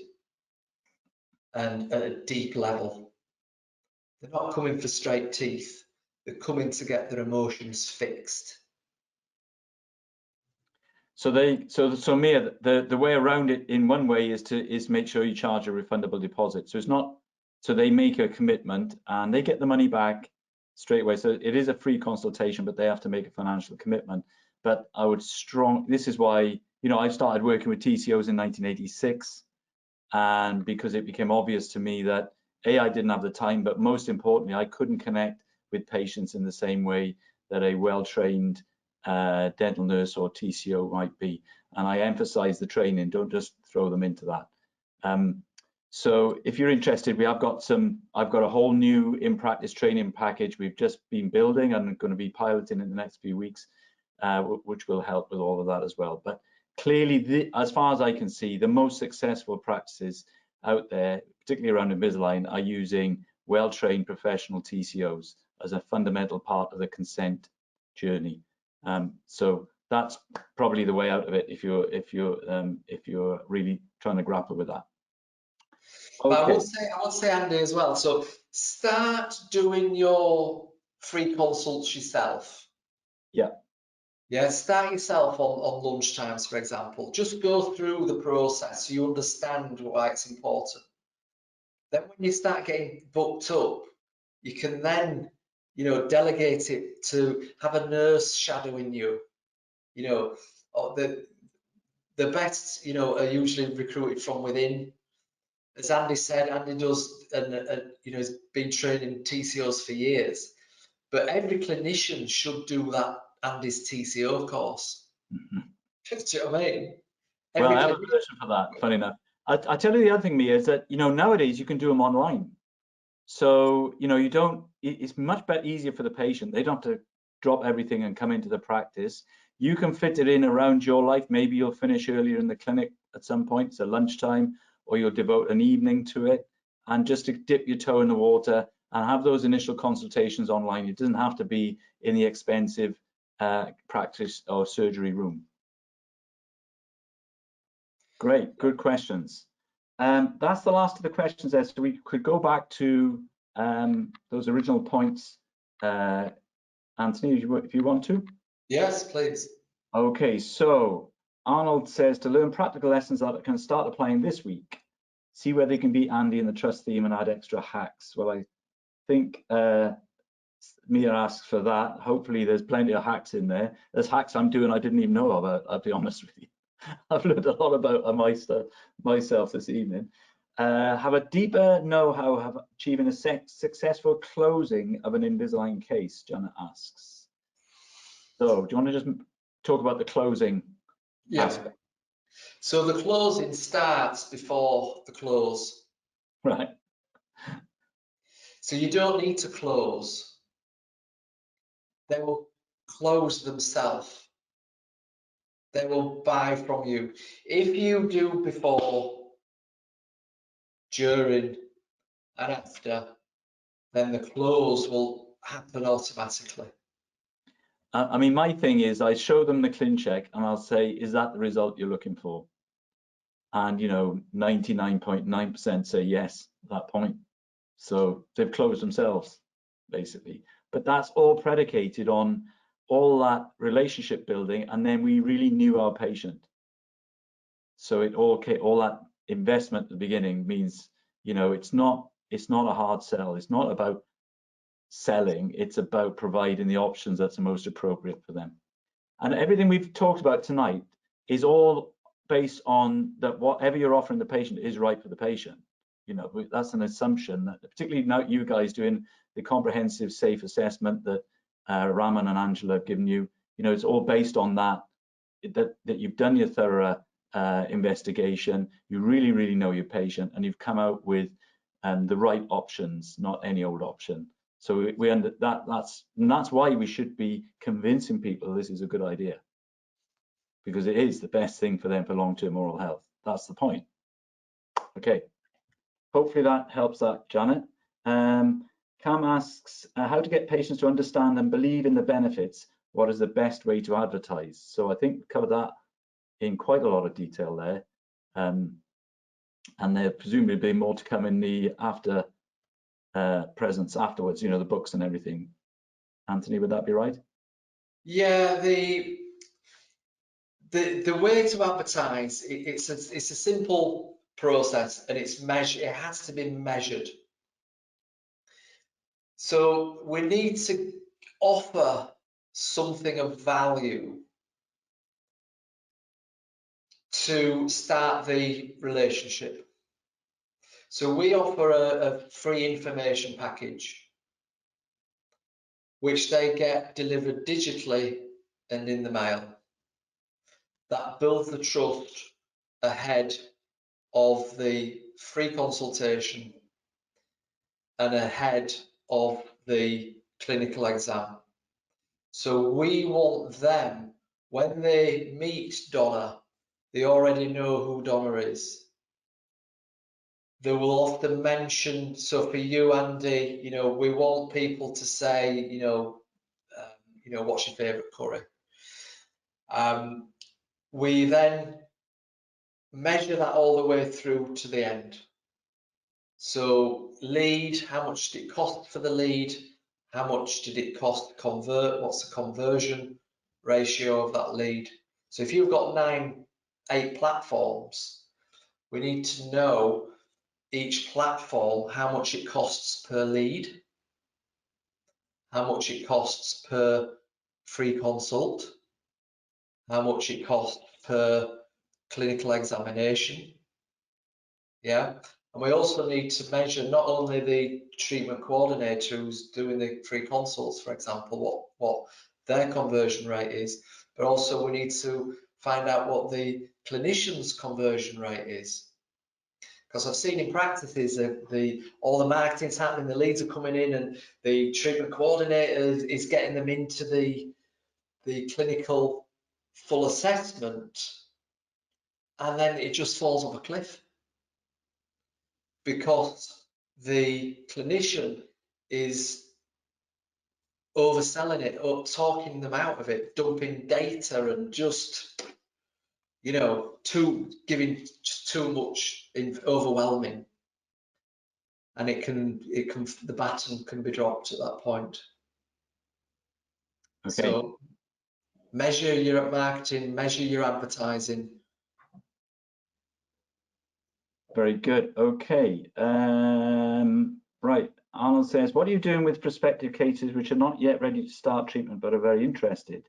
and at a deep level. They're not coming for straight teeth, they're coming to get their emotions fixed. So Mia, the way around it in one way is to make sure you charge a refundable deposit. So it's not, so they make a commitment and they get the money back straight away. So it is a free consultation, but they have to make a financial commitment. But I would this is why, you know, I started working with TCOs in 1986, and because it became obvious to me that I didn't have the time, but most importantly, I couldn't connect with patients in the same way that a well-trained dental nurse or TCO might be. And I emphasize the training, don't just throw them into that. So if you're interested, I've got a whole new in-practice training package we've just been building and going to be piloting in the next few weeks, which will help with all of that as well. But clearly, as far as I can see, the most successful practices out there, particularly around Invisalign, are using well-trained professional TCOs as a fundamental part of the consent journey. So that's probably the way out of it if you're really trying to grapple with that. Okay. But I would say, Andy, as well. So start doing your free consults yourself. Yeah. Yeah, start yourself on lunchtimes, for example. Just go through the process so you understand why it's important. Then when you start getting booked up, you can then, you know, delegate it to have a nurse shadowing you. You know, or the best, you know, are usually recruited from within. As Andy said, Andy does, you know, has been training TCOs for years. But every clinician should do that Andy's TCO course. Mm-hmm. Do you know what I mean? Well, I have a version for that, funny enough. I tell you the other thing, Mia, is that, you know, nowadays you can do them online. So, you know, it's much easier for the patient. They don't have to drop everything and come into the practice. You can fit it in around your life. Maybe you'll finish earlier in the clinic at some point, so lunchtime, or you'll devote an evening to it, and just to dip your toe in the water and have those initial consultations online. It doesn't have to be in the expensive practice or surgery room. Great, good questions. That's the last of the questions there, so we could go back to those original points. Anthony, if you want to. Yes, please. Okay, so Arnold says to learn practical lessons that can start applying this week. See where they can beat Andy in the trust theme and add extra hacks. Well, I think Mia asks for that. Hopefully there's plenty of hacks in there. There's hacks I'm doing I didn't even know about, I'll be honest with you. I've learned a lot about myself this evening. Have a deeper know-how of achieving a successful closing of an Invisalign case, Janet asks. So do you want to just talk about the closing aspect? So the closing starts before the close. Right. So you don't need to close. They will close themselves. They will buy from you. If you do before, during, and after, then the close will happen automatically. I mean, my thing is I show them the clean check and I'll say, is that the result you're looking for? And, you know, 99.9% say yes at that point. So they've closed themselves, basically. But that's all predicated on all that relationship building, and then we really knew our patient. So all that investment at the beginning means, you know, it's not a hard sell. It's not about selling. It's about providing the options that's the most appropriate for them. And everything we've talked about tonight is all based on that whatever you're offering the patient is right for the patient. You know, that's an assumption that, particularly now you guys doing the comprehensive safe assessment that Raman and Angela have given you, you know, it's all based on that you've done your thorough investigation, you really know your patient, and you've come out with the right options, not any old option. So that's why we should be convincing people this is a good idea, because it is the best thing for them for long-term oral health. That's the point. Okay, hopefully that helps that, Janet. Cam asks how to get patients to understand and believe in the benefits. What is the best way to advertise? So I think we covered that in quite a lot of detail there. And there presumably be more to come in the after presence afterwards, you know, the books and everything. Anthony, would that be right? Yeah, the way to advertise, it's a simple process, and it's measured. It has to be measured. So we need to offer something of value to start the relationship. So we offer a free information package, which they get delivered digitally and in the mail. That builds the trust ahead of the free consultation and ahead of the clinical exam. So we want them, when they meet Donna, they already know who Donna is. They will often mention, so for you, Andy, you know, we want people to say, you know, what's your favourite curry? We then measure that all the way through to the end. So lead, how much did it cost for the lead? How much did it cost to convert? What's the conversion ratio of that lead? So if you've got 8 platforms, we need to know each platform, how much it costs per lead, how much it costs per free consult, how much it costs per clinical examination. Yeah, and we also need to measure not only the treatment coordinator who's doing the free consults, for example, what their conversion rate is, but also we need to find out what the clinician's conversion rate is. Because I've seen in practices that all the marketing's happening, the leads are coming in, and the treatment coordinator is getting them into the clinical full assessment, and then it just falls off a cliff because the clinician is overselling it, or talking them out of it, dumping data, and just, you know, giving just too much, overwhelming, and the baton can be dropped at that point. Okay. So measure your marketing, measure your advertising. Very good. Okay. Right. Arnold says, what are you doing with prospective cases which are not yet ready to start treatment but are very interested,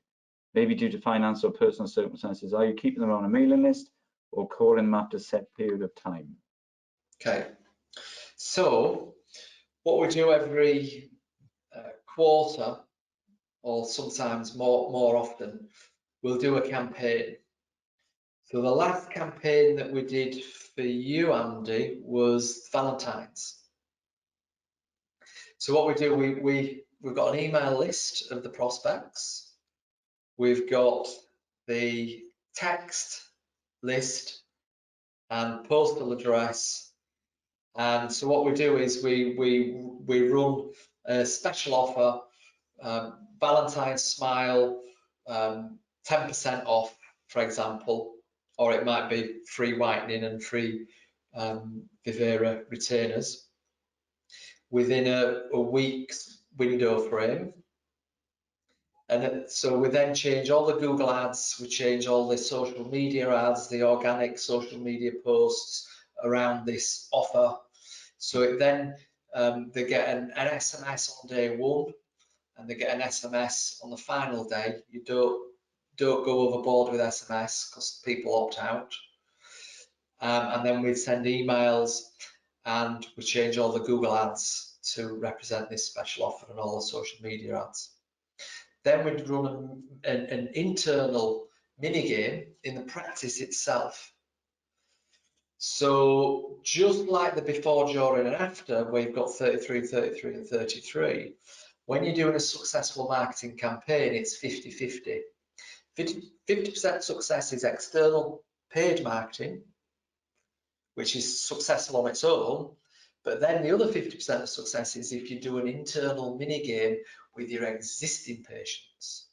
maybe due to finance or personal circumstances? Are you keeping them on a mailing list or calling them after a set period of time? Okay. So what we do every quarter, or sometimes more often, we'll do a campaign. So the last campaign that we did for you, Andy, was Valentine's. So what we do, we've got an email list of the prospects. We've got the text list and postal address. And so what we do is we run a special offer Valentine's Smile, 10% off, for example, or it might be free whitening and free Vivera retainers within a week's window frame. And so we then change all the Google ads, we change all the social media ads, the organic social media posts around this offer. So it then they get an SMS on day one, and they get an SMS on the final day. You don't go overboard with SMS because people opt out. And then we send emails, and we change all the Google ads to represent this special offer and all the social media ads. Then we'd run an internal mini game in the practice itself. So just like the before, during and after, where you've got 33, 33 and 33, when you're doing a successful marketing campaign, it's 50-50. 50% success is external paid marketing, which is successful on its own. But then the other 50% of success is if you do an internal mini game with your existing patients.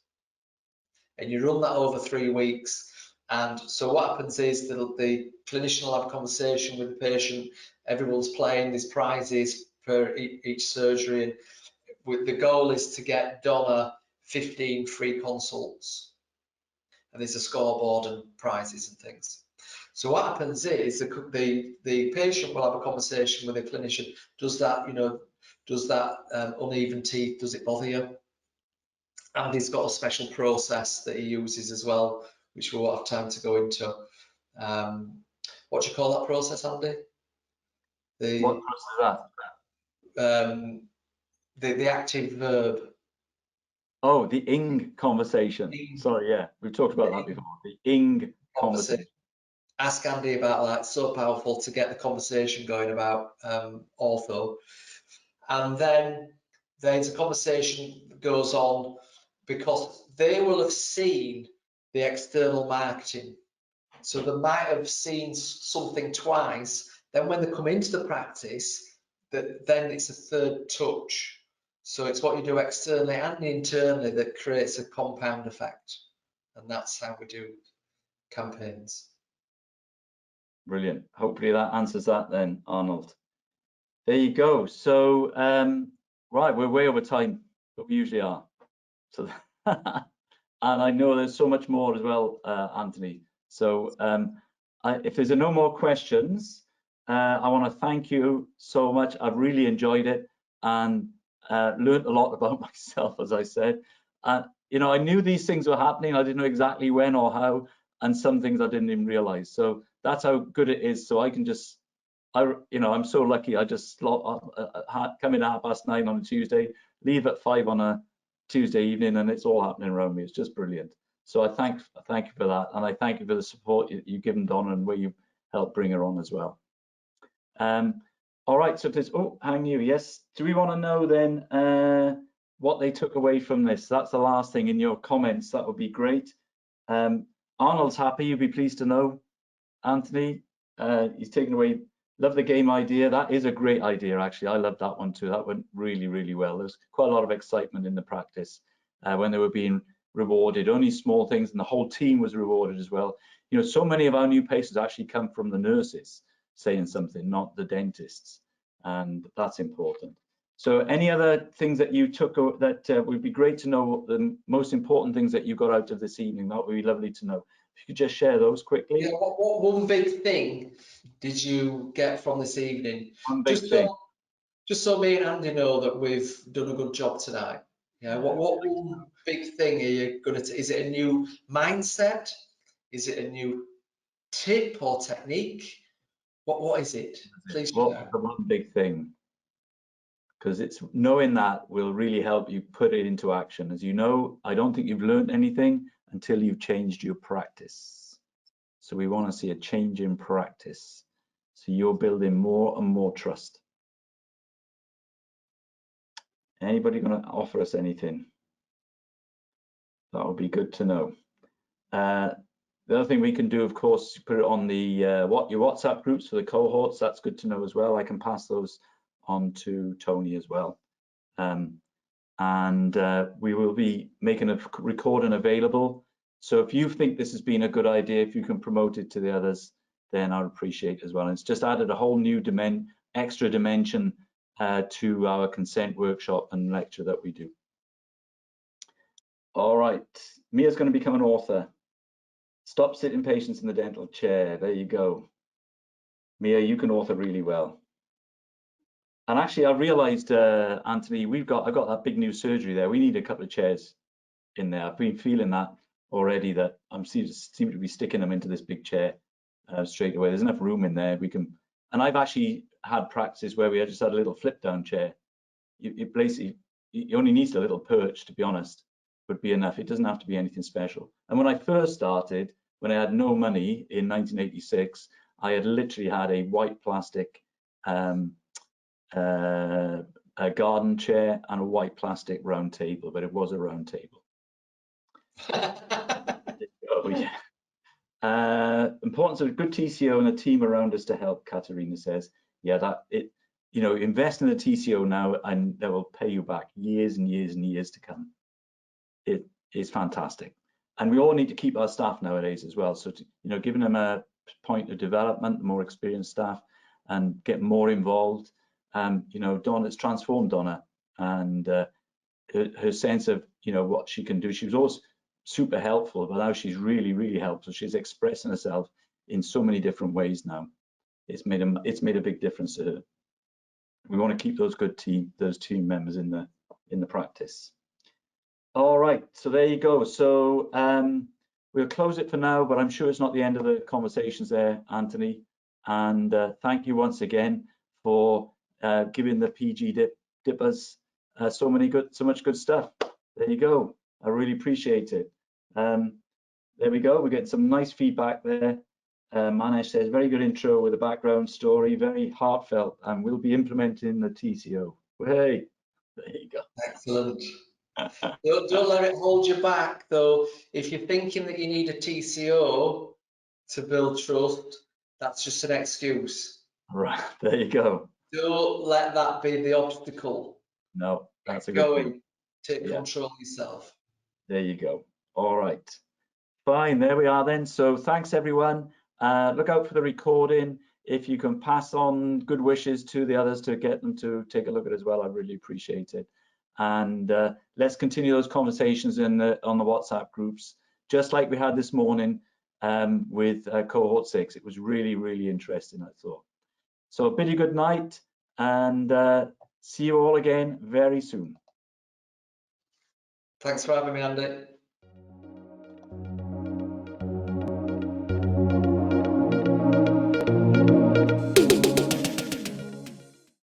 And you run that over 3 weeks. And so what happens is that the clinician will have a conversation with the patient. Everyone's playing, there's prizes per each surgery. And the goal is to get Donna 15 free consults. And there's a scoreboard and prizes and things. So what happens is the patient will have a conversation with the clinician. Does that, does that uneven teeth, does it bother you? And he's got a special process that he uses as well, which we won't have time to go into. What do you call that process, Andy? What process is that? The active verb. Oh, the ing conversation. Sorry, yeah, we've talked about that before. The ing conversation. Ask Andy about that. It's so powerful to get the conversation going about ortho. And then there's a conversation that goes on because they will have seen the external marketing. So they might have seen something twice. Then when they come into the practice, then it's a third touch. So it's what you do externally and internally that creates a compound effect. And that's how we do campaigns. Brilliant. Hopefully that answers that then, Arnold. There you go. So, right, we're way over time, but we usually are. So, and I know there's so much more as well, Anthony. So if there's no more questions, I want to thank you so much. I've really enjoyed it and learned a lot about myself, as I said. I knew these things were happening. I didn't know exactly when or how, and some things I didn't even realize. So that's how good it is. So I can just, I'm so lucky. I just come in at 9:30 on a Tuesday, leave at 5 on a Tuesday evening, and it's all happening around me. It's just brilliant. So I thank you for that, and I thank you for the support you've given Donna and where you've helped bring her on as well. All right, so if there's, hang you, yes. Do we want to know then what they took away from this? That's the last thing in your comments. That would be great. Arnold's happy. You'd be pleased to know. Anthony, he's taken away. Love the game idea. That is a great idea, actually. I love that one too. That went really, really well. There's quite a lot of excitement in the practice when they were being rewarded. Only small things, and the whole team was rewarded as well. So many of our new patients actually come from the nurses saying something, not the dentists, and that's important. So any other things that you took that would be great to know, the most important things that you got out of this evening? That would be lovely to know. If you could just share those quickly. Yeah, what one big thing did you get from this evening? One big thing. Just so me and Andy know that we've done a good job tonight. Yeah, what one big thing are you going to, is it a new mindset? Is it a new tip or technique? What is it? Please share. What was the one big thing? Because it's knowing that will really help you put it into action. As you know, I don't think you've learned anything until you've changed your practice. So we want to see a change in practice. So you're building more and more trust. Anybody going to offer us anything? That would be good to know. The other thing we can do, of course, put it on the your WhatsApp groups for the cohorts. That's good to know as well. I can pass those on to Tony as well. and we will be making a recording available. So if you think this has been a good idea, if you can promote it to the others, then I'd appreciate it as well. And it's just added a whole new extra dimension to our consent workshop and lecture that we do. All right, Mia's going to become an author. Stop sitting patients in the dental chair. There you go. Mia, you can author really well. And actually, I realized, Anthony, I've got that big new surgery there. We need a couple of chairs in there. I've been feeling that already, that I'm seem to be sticking them into this big chair straight away. There's enough room in there. We can, and I've actually had practices where we just had a little flip down chair. It basically, it only needs a little perch, to be honest, would be enough. It doesn't have to be anything special. And when I first started, when I had no money in 1986, I had literally had a white plastic a garden chair and a white plastic round table, but it was a round table. Oh yeah. Importance of a good TCO and a team around us to help, Katerina says. Yeah, that it, you know, invest in the TCO now and they will pay you back years and years and years to come. It is fantastic. And we all need to keep our staff nowadays as well. So, you know, giving them a point of development, more experienced staff, and get more involved. You know, Donna's transformed Donna, and her sense of, you know, what she can do. She was always super helpful, but now she's really, really helpful. She's expressing herself in so many different ways now. It's made a big difference to her. We want to keep those good team members in the practice. All right, so there you go. So we'll close it for now, but I'm sure it's not the end of the conversations there, Anthony. And thank you once again for giving the PG dippers so much good stuff. There you go. I really appreciate it. There we go. We're getting some nice feedback there. Manesh says, very good intro with a background story, very heartfelt, and we'll be implementing the TCO. Hey, there you go. Excellent. Don't let it hold you back, though. If you're thinking that you need a TCO to build trust, that's just an excuse. Right, there you go. Don't let that be the obstacle. No, that's a good point. Take control of yourself. There you go. All right. Fine, there we are then. So thanks everyone. Look out for the recording. If you can pass on good wishes to the others to get them to take a look at it as well, I really appreciate it. And let's continue those conversations on the WhatsApp groups, just like we had this morning with cohort 6. It was really, really interesting, I thought. So a bid you good night, and see you all again very soon. Thanks for having me, Andy.